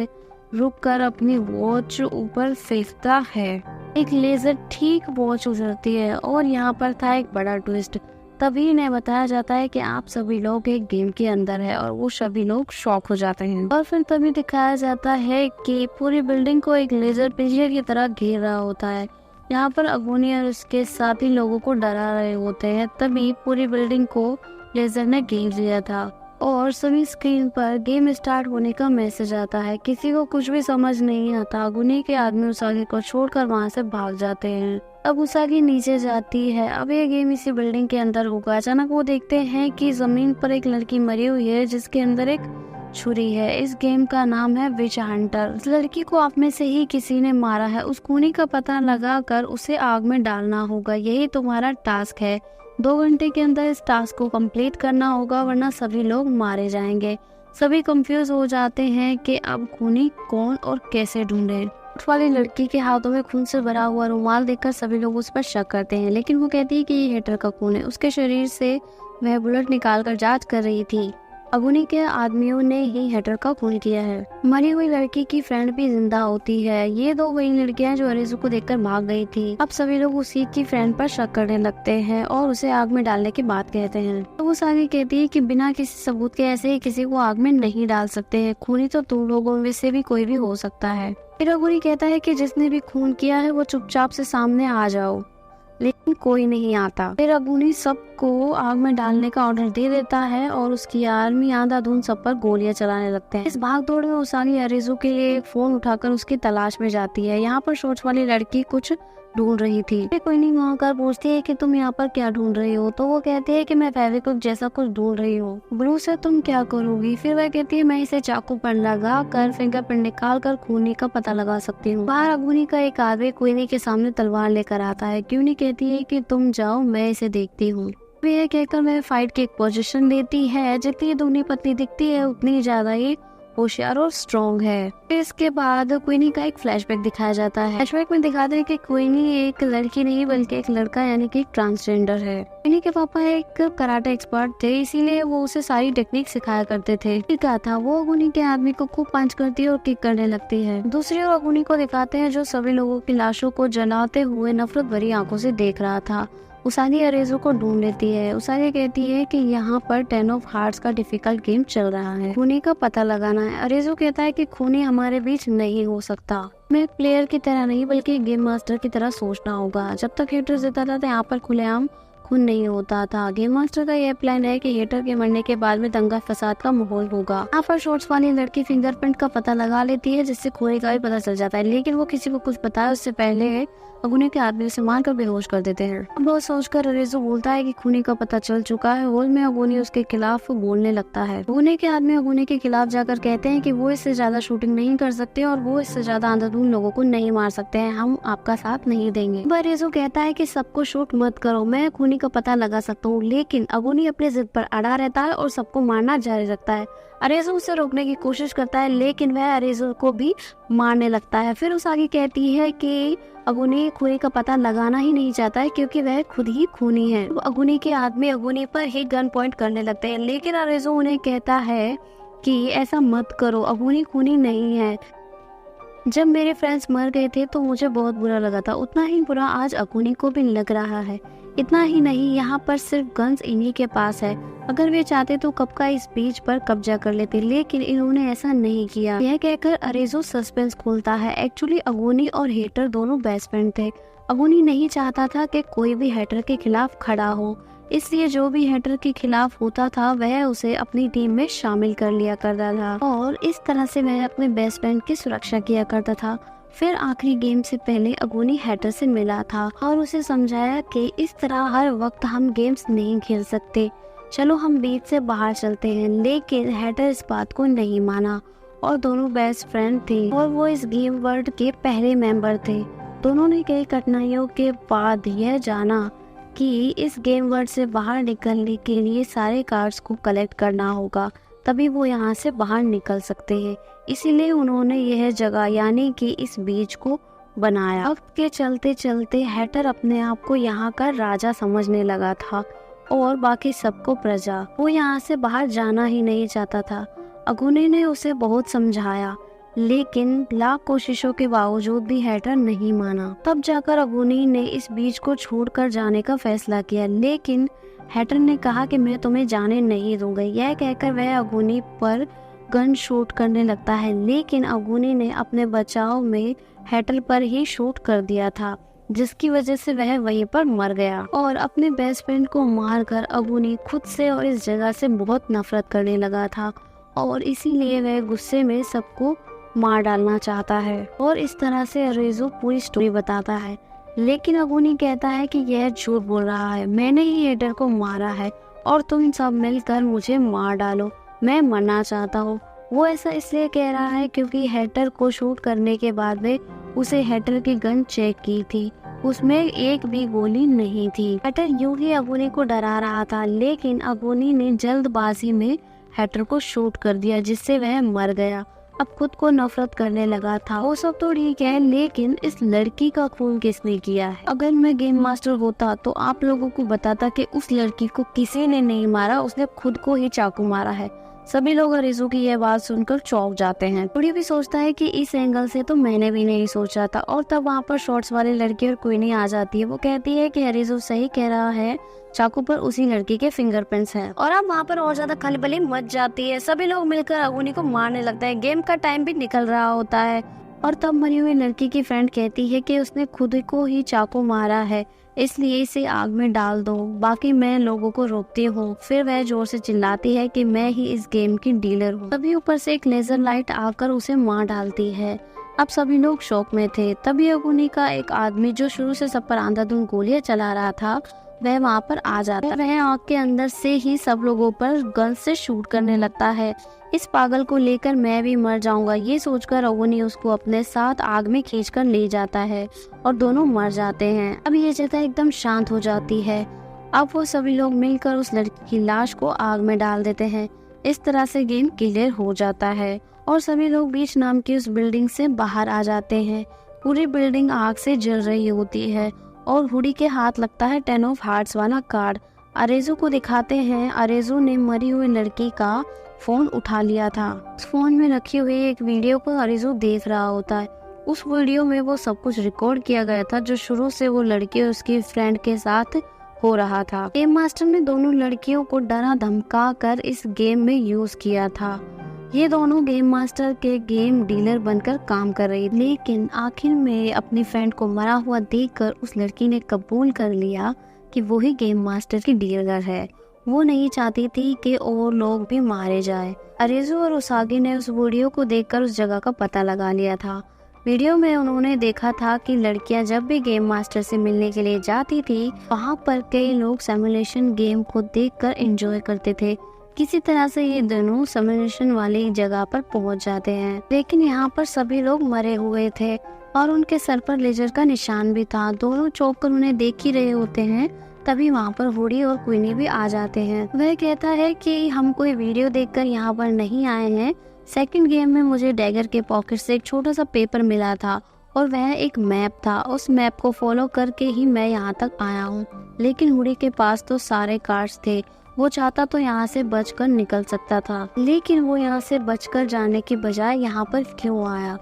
रुककर अपनी वॉच ऊपर फेंकता है। एक लेजर ठीक वॉच उजड़ती है और यहाँ पर था एक बड़ा ट्विस्ट। तभी इन्हें बताया जाता है कि आप सभी लोग एक गेम के अंदर है और वो सभी लोग शॉक हो जाते हैं। और फिर तभी दिखाया जाता है कि पूरी बिल्डिंग को एक लेजर पिंजरे की तरह घेर रहा होता है। यहाँ पर अगुनी और उसके साथी लोगों को डरा रहे होते हैं। तभी पूरी बिल्डिंग को लेजर ने घेर लिया था और सभी स्क्रीन पर गेम स्टार्ट होने का मैसेज आता है। किसी को कुछ भी समझ नहीं आता। अगुनी के आदमी उसागी को छोड़कर वहाँ से भाग जाते हैं। अब उसागी नीचे जाती है। अब ये गेम इसी बिल्डिंग के अंदर होगा। अचानक वो देखते हैं कि जमीन पर एक लड़की मरी हुई है जिसके अंदर एक छुरी है। इस गेम का नाम है विच हंटर। इस लड़की को आप में से ही किसी ने मारा है। उस खूनी का पता लगाकर उसे आग में डालना होगा। यही तुम्हारा टास्क है। 2 घंटे के अंदर इस टास्क को कंप्लीट करना होगा वरना सभी लोग मारे जाएंगे। सभी कंफ्यूज हो जाते हैं कि अब खूनी कौन और कैसे ढूंढे। उस वाली लड़की के हाथों में खून से भरा हुआ रुमाल देखकर सभी लोग उस पर शक करते हैं, लेकिन वो कहती है कि ये हेटर का खून है। उसके शरीर से वह बुलेट निकालकर जांच कर रही थी। अगुनी के आदमियों ने ही हेटर का खून किया है। मरी हुई लड़की की फ्रेंड भी जिंदा होती है। ये 2 वही लड़कियां जो अरेजू को देखकर भाग गई थी। अब सभी लोग उसी की फ्रेंड पर शक करने लगते हैं और उसे आग में डालने की बात कहते हैं। तो वो आगे कहती है कि बिना किसी सबूत के ऐसे ही किसी को आग में नहीं डाल सकते हैं। खूनी तो तुम लोगों में से भी कोई भी हो सकता है। फिर अगुनी कहता है कि जिसने भी खून किया है वो चुपचाप से सामने आ जाओ, लेकिन कोई नहीं आता। फिर अगुनी सबको आग में डालने का ऑर्डर दे देता है और उसकी आर्मी आंधाधुंध सब पर गोलियां चलाने लगते हैं। इस भाग दौड़ में उसागी अरेजू के लिए एक फोन उठाकर उसकी तलाश में जाती है। यहाँ पर सोच वाली लड़की कुछ ढूंढ रही थी। फिर कोई नहीं वहाँ कर पूछती है कि तुम यहाँ पर क्या ढूंढ रही हो। तो वो कहती है कि मैं फेविक्विक जैसा कुछ ढूंढ रही हूँ। ब्लू से तुम क्या करोगी। फिर वह कहती है मैं इसे चाकू पर लगा कर फिंगरप्रिंट निकाल कर खूनी का पता लगा सकती हूँ। बाहर अगुनी का एक आदमी क्वीनी के सामने तलवार लेकर आता है। क्वीनी कहती है कि तुम जाओ, मैं इसे देखती हूँ। ये कहकर वह फाइट की एक पोजीशन देती है। जितनी दूनी पतली दिखती है उतनी ज्यादा ये होशियार और स्ट्रॉन्ग है। फिर इसके बाद क्वीनी का एक फ्लैशबैक दिखाया जाता है। फ्लैशबैक में दिखाते हैं कि क्वीनी एक लड़की नहीं बल्कि एक लड़का यानी कि एक ट्रांसजेंडर है। क्वीनी के पापा एक कराटे एक्सपर्ट थे, इसीलिए वो उसे सारी टेक्निक सिखाया करते थे। क्या था वो अगुनी के आदमी को खूब पंच करती है और किक करने लगती है। दूसरी ओर अगुनी को दिखाते हैं जो सभी लोगों की लाशों को जलाते हुए नफरत भरी आंखों से देख रहा था। उसागी अरेजू को ढूंढ लेती है। उसागी कहती है कि यहाँ पर 10 ऑफ हार्ट्स का डिफिकल्ट गेम चल रहा है, खूनी का पता लगाना है। अरेजू कहता है कि खूनी हमारे बीच नहीं हो सकता। मैं एक प्लेयर की तरह नहीं बल्कि एक गेम मास्टर की तरह सोचना होगा। जब तक हेटर जीता था यहाँ पर खुलेआम खून नहीं होता था। गेम मास्टर का यह प्लान है कि हेटर के मरने के बाद में दंगा फसाद का माहौल होगा। यहाँ पर शॉर्ट्स वाली लड़की फिंगरप्रिंट का पता लगा लेती है जिससे खूनी का भी पता चल जाता है, लेकिन वो किसी को कुछ बताए उससे पहले अगुनी के आदमी उसे मारकर बेहोश कर देते हैं। अब वो सोचकर अरेजू बोलता है कि खूनी का पता चल चुका है। हॉल में अगुनी उसके खिलाफ बोलने लगता है। अगुनी के आदमी अगुनी के खिलाफ जाकर कहते हैं कि वो इससे ज्यादा शूटिंग नहीं कर सकते और वो इससे ज्यादा अंधाधुंध लोगों को नहीं मार सकते हैं। हम आपका साथ नहीं देंगे। अरेजू कहता है कि सबको शूट मत करो, मैं खूनी का पता लगा सकता हूँ, लेकिन अगुनी अपनी जिद पर अड़ा रहता है और सबको मारना जारी रखता है। अरेजू उसे रोकने की कोशिश करता है लेकिन वह अरेजू को भी मारने लगता है। फिर उसागी कहती है कि अगुनी खूनी का पता लगाना ही नहीं चाहता है क्योंकि वह खुद ही खूनी है। अगुनी के आदमी अगुनी पर ही गन पॉइंट करने लगते हैं, लेकिन अरेजू उन्हें कहता है कि ऐसा मत करो, अगुनी खूनी नहीं है। जब मेरे फ्रेंड्स मर गए थे तो मुझे बहुत बुरा लगा था, उतना ही बुरा आज अगुनी को भी लग रहा है। इतना ही नहीं, यहाँ पर सिर्फ गन्स इन्हीं के पास है। अगर वे चाहते तो कब का इस बीच पर कब्जा कर लेते, लेकिन इन्होंने ऐसा नहीं किया। यह कहकर अरेजू सस्पेंस खोलता है। एक्चुअली अगुनी और हेटर दोनों बेस्ट फ्रेंड थे। अगुनी नहीं चाहता था कि कोई भी हेटर के खिलाफ खड़ा हो, इसलिए जो भी हेटर के खिलाफ होता था वह उसे अपनी टीम में शामिल कर लिया करता था और इस तरह से वह अपने बेस्ट फ्रेंड की सुरक्षा किया करता था। फिर आखिरी गेम से पहले अगुनी हेटर से मिला था और उसे समझाया कि इस तरह हर वक्त हम गेम्स नहीं खेल सकते, चलो हम बीच से बाहर चलते हैं। लेकिन हेटर इस बात को नहीं माना और दोनों बेस्ट फ्रेंड थे और वो इस गेम वर्ल्ड के पहले मेंबर थे। दोनों ने कई कठिनाइयों के बाद यह जाना कि इस गेम वर्ल्ड से बाहर निकलने के लिए सारे कार्ड्स को कलेक्ट करना होगा, तभी वो यहाँ से बाहर निकल सकते हैं। इसीलिए उन्होंने यह जगह यानी कि इस बीच को बनाया। वक्त के चलते चलते हेटर अपने आप को यहाँ का राजा समझने लगा था और बाकी सबको प्रजा। वो यहाँ से बाहर जाना ही नहीं चाहता था। अगुनी ने उसे बहुत समझाया लेकिन लाख कोशिशों के बावजूद भी हैटर नहीं माना। तब जाकर अगुनी ने इस बीच को छोड़कर जाने का फैसला किया, लेकिन हैटर ने कहा कि मैं तुम्हें जाने नहीं दूंगा। यह कहकर वह अगुनी पर गन शूट करने लगता है, लेकिन अगुनी ने अपने बचाव में हैटर पर ही शूट कर दिया था, जिसकी वजह से वह वहीं पर मर गया। और अपने बेस्ट फ्रेंड को मारकर अगुनी खुद से और इस जगह से बहुत नफरत करने लगा था और इसीलिए वह गुस्से में सबको मार डालना चाहता है। और इस तरह से अरेजू पूरी स्टोरी बताता है, लेकिन अगुनी कहता है कि यह झूठ बोल रहा है, मैंने ही हैटर को मारा है और तुम सब मिलकर मुझे मार डालो, मैं मरना चाहता हूँ। वो ऐसा इसलिए कह रहा है क्योंकि हैटर को शूट करने के बाद में उसे हैटर की गन चेक की थी, उसमें एक भी गोली नहीं थी। हैटर यूं ही अगुनी को डरा रहा था, लेकिन अगुनी ने जल्दबाजी में हैटर को शूट कर दिया, जिससे वह मर गया। अब खुद को नफरत करने लगा था। वो सब तो ठीक है, लेकिन इस लड़की का खून किसने किया है? अगर मैं गेम मास्टर होता तो आप लोगों को बताता कि उस लड़की को किसी ने नहीं मारा, उसने खुद को ही चाकू मारा है। सभी लोग अरेजू की यह बात सुनकर चौंक जाते हैं। थोड़ी भी सोचता है कि इस एंगल से तो मैंने भी नहीं सोचा था। और तब वहाँ पर शॉर्ट्स वाली लड़की और क्वीनी आ जाती है। वो कहती है कि अरेजू सही कह रहा है, चाकू पर उसी लड़की के फिंगरप्रिंट्स हैं। और अब वहाँ पर और ज्यादा खलबली मच जाती है। सभी लोग मिलकर अगुनी को मारने लगता है। गेम का टाइम भी निकल रहा होता है और तब मरी हुई लड़की की फ्रेंड कहती है कि उसने खुद को ही चाकू मारा है, इसलिए इसे आग में डाल दो, बाकी मैं लोगों को रोकती हूँ। फिर वह जोर से चिल्लाती है कि मैं ही इस गेम की डीलर हूँ। तभी ऊपर से एक लेजर लाइट आकर उसे मार डालती है। अब सभी लोग शौक में थे। तभी अगुनी का एक आदमी जो शुरू से सब पर अंधाधुंध गोलियां चला रहा था, वह वहाँ पर आ जाता है। वह आग के अंदर से ही सब लोगों पर गन से शूट करने लगता है। इस पागल को लेकर मैं भी मर जाऊंगा, ये सोचकर अगुनी उसको अपने साथ आग में खींचकर ले जाता है और दोनों मर जाते हैं। अब ये जगह एकदम शांत हो जाती है। अब वो सभी लोग मिलकर उस लड़की की लाश को आग में डाल देते हैं। इस तरह से गेम क्लियर हो जाता है और सभी लोग बीच नाम की उस बिल्डिंग से बाहर आ जाते हैं। पूरी बिल्डिंग आग से जल रही होती है और हुडी के हाथ लगता है 10 ऑफ हार्ट्स वाला कार्ड। अरेजू को दिखाते हैं। अरेजू ने मरी हुई लड़की का फोन उठा लिया था। उस फोन में रखी हुई एक वीडियो को अरेजू देख रहा होता है। उस वीडियो में वो सब कुछ रिकॉर्ड किया गया था जो शुरू से वो लड़की और उसकी फ्रेंड के साथ हो रहा था। गेम मास्टर ने दोनों लड़कियों को डरा धमका कर इस गेम में यूज किया था। ये दोनों गेम मास्टर के गेम डीलर बनकर काम कर रही, लेकिन आखिर में अपनी फ्रेंड को मरा हुआ देखकर उस लड़की ने कबूल कर लिया कि वो ही गेम मास्टर की डीलर है। वो नहीं चाहती थी कि और लोग भी मारे जाए। अरेजू और उसागी ने उस वीडियो को देखकर उस जगह का पता लगा लिया था। वीडियो में उन्होंने देखा था कि लड़कियां जब भी गेम मास्टर से मिलने के लिए जाती थी, वहाँ पर कई लोग सिमुलेशन गेम को देखकर एंजॉय करते थे। किसी तरह से ये दोनों सिमुलेशन वाली जगह पर पहुंच जाते हैं, लेकिन यहाँ पर सभी लोग मरे हुए थे और उनके सर पर लेजर का निशान भी था। दोनों चौंक कर उन्हें देख ही रहे होते हैं। तभी वहाँ पर हुडी और क्वीनी भी आ जाते हैं। वह कहता है कि हम कोई वीडियो देखकर यहाँ पर नहीं आए हैं। सेकंड गेम में मुझे डैगर के पॉकेट से एक छोटा सा पेपर मिला था और वह एक मैप था। उस मैप को फॉलो करके ही मैं यहाँ तक आया हूँ, लेकिन हुडी के पास तो सारे कार्ड्स थे। वो चाहता तो यहाँ से बचकर निकल सकता था, लेकिन वो यहाँ से बचकर जाने के बजाय यहाँ पर क्यों आया?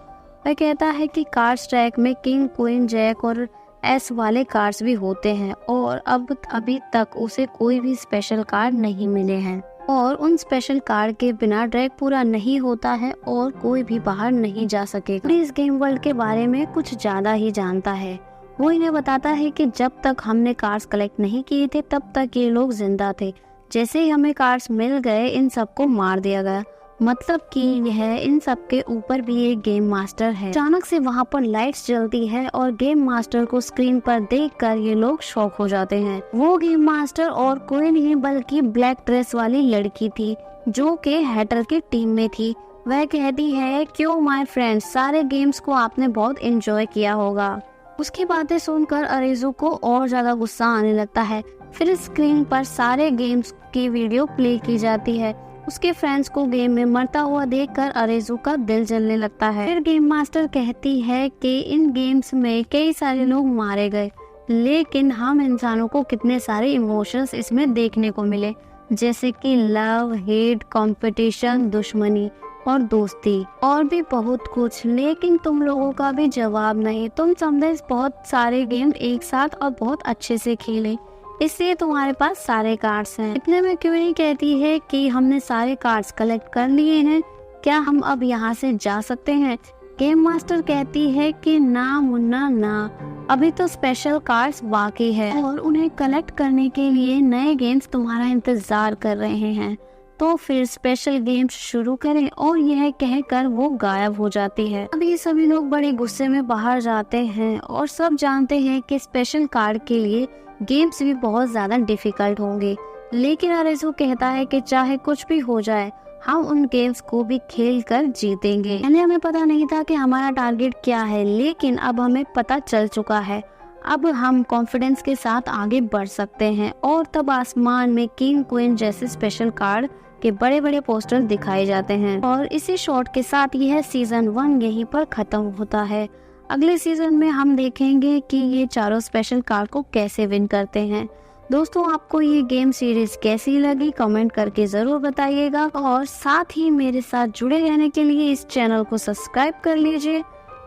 वह कहता है कि कार्ड्स ट्रैक में किंग, क्वीन, जैक और एस वाले कार्ड्स भी होते हैं और अब अभी तक उसे कोई भी स्पेशल कार्ड नहीं मिले हैं और उन स्पेशल कार्ड के बिना ट्रैक पूरा नहीं होता है और कोई भी बाहर नहीं जा सकेगा। इस गेम वर्ल्ड के बारे में कुछ ज्यादा ही जानता है। वो इन्हें बताता है कि जब तक हमने कार्ड्स कलेक्ट नहीं किए थे तब तक ये लोग जिंदा थे। जैसे ही हमें कार्ड्स मिल गए, इन सबको मार दिया गया। मतलब कि यह इन सब के ऊपर भी एक गेम मास्टर है। अचानक से वहाँ पर लाइट्स जलती है और गेम मास्टर को स्क्रीन पर देखकर ये लोग शॉक हो जाते हैं। वो गेम मास्टर और कोई नहीं बल्कि ब्लैक ड्रेस वाली लड़की थी जो कि हैटर की टीम में थी। वह कहती है, क्यों माय फ्रेंड्स, सारे गेम्स को आपने बहुत एंजॉय किया होगा। उसकी बातें सुनकर अरेजू को और ज्यादा गुस्सा आने लगता है। फिर स्क्रीन पर सारे गेम्स की वीडियो प्ले की जाती है। उसके फ्रेंड्स को गेम में मरता हुआ देखकर अरेजू का दिल जलने लगता है। फिर गेम मास्टर कहती है कि इन गेम्स में कई सारे लोग मारे गए, लेकिन हम इंसानों को कितने सारे इमोशंस इसमें देखने को मिले, जैसे कि लव, हेट, कंपटीशन, दुश्मनी और दोस्ती और भी बहुत कुछ, लेकिन तुम लोगों का भी जवाब नहीं। तुम समझे बहुत सारे गेम एक साथ और बहुत अच्छे से खेले, इसलिए तुम्हारे पास सारे कार्ड्स हैं। इतने में क्यों नहीं कहती है कि हमने सारे कार्ड्स कलेक्ट कर लिए हैं, क्या हम अब यहाँ से जा सकते हैं? गेम मास्टर कहती है कि ना मुन्ना ना, अभी तो स्पेशल कार्ड्स बाकी है और उन्हें कलेक्ट करने के लिए नए गेम्स तुम्हारा इंतजार कर रहे हैं, तो फिर स्पेशल गेम्स शुरू करें। और यह कहकर वो गायब हो जाती है। अब ये सभी लोग बड़े गुस्से में बाहर जाते हैं और सब जानते हैं कि स्पेशल कार्ड के लिए गेम्स भी बहुत ज्यादा डिफिकल्ट होंगे, लेकिन अरेज़ू कहता है कि चाहे कुछ भी हो जाए हम उन गेम्स को भी खेल कर जीतेंगे। पहले हमें पता नहीं था कि हमारा टारगेट क्या है, लेकिन अब हमें पता चल चुका है। अब हम कॉन्फिडेंस के साथ आगे बढ़ सकते हैं। और तब आसमान में किंग क्वीन जैसे स्पेशल कार्ड के बड़े बड़े पोस्टर दिखाए जाते हैं। और इसी शॉट के साथ यह सीजन 1 यहीं पर खत्म होता है। अगले सीजन में हम देखेंगे कि ये चारों स्पेशल कार्ड को कैसे विन करते हैं। दोस्तों, आपको ये गेम सीरीज कैसी लगी कमेंट करके जरूर बताइएगा और साथ ही मेरे साथ जुड़े रहने के लिए इस चैनल को सब्सक्राइब कर लीजिए।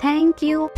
Thank you.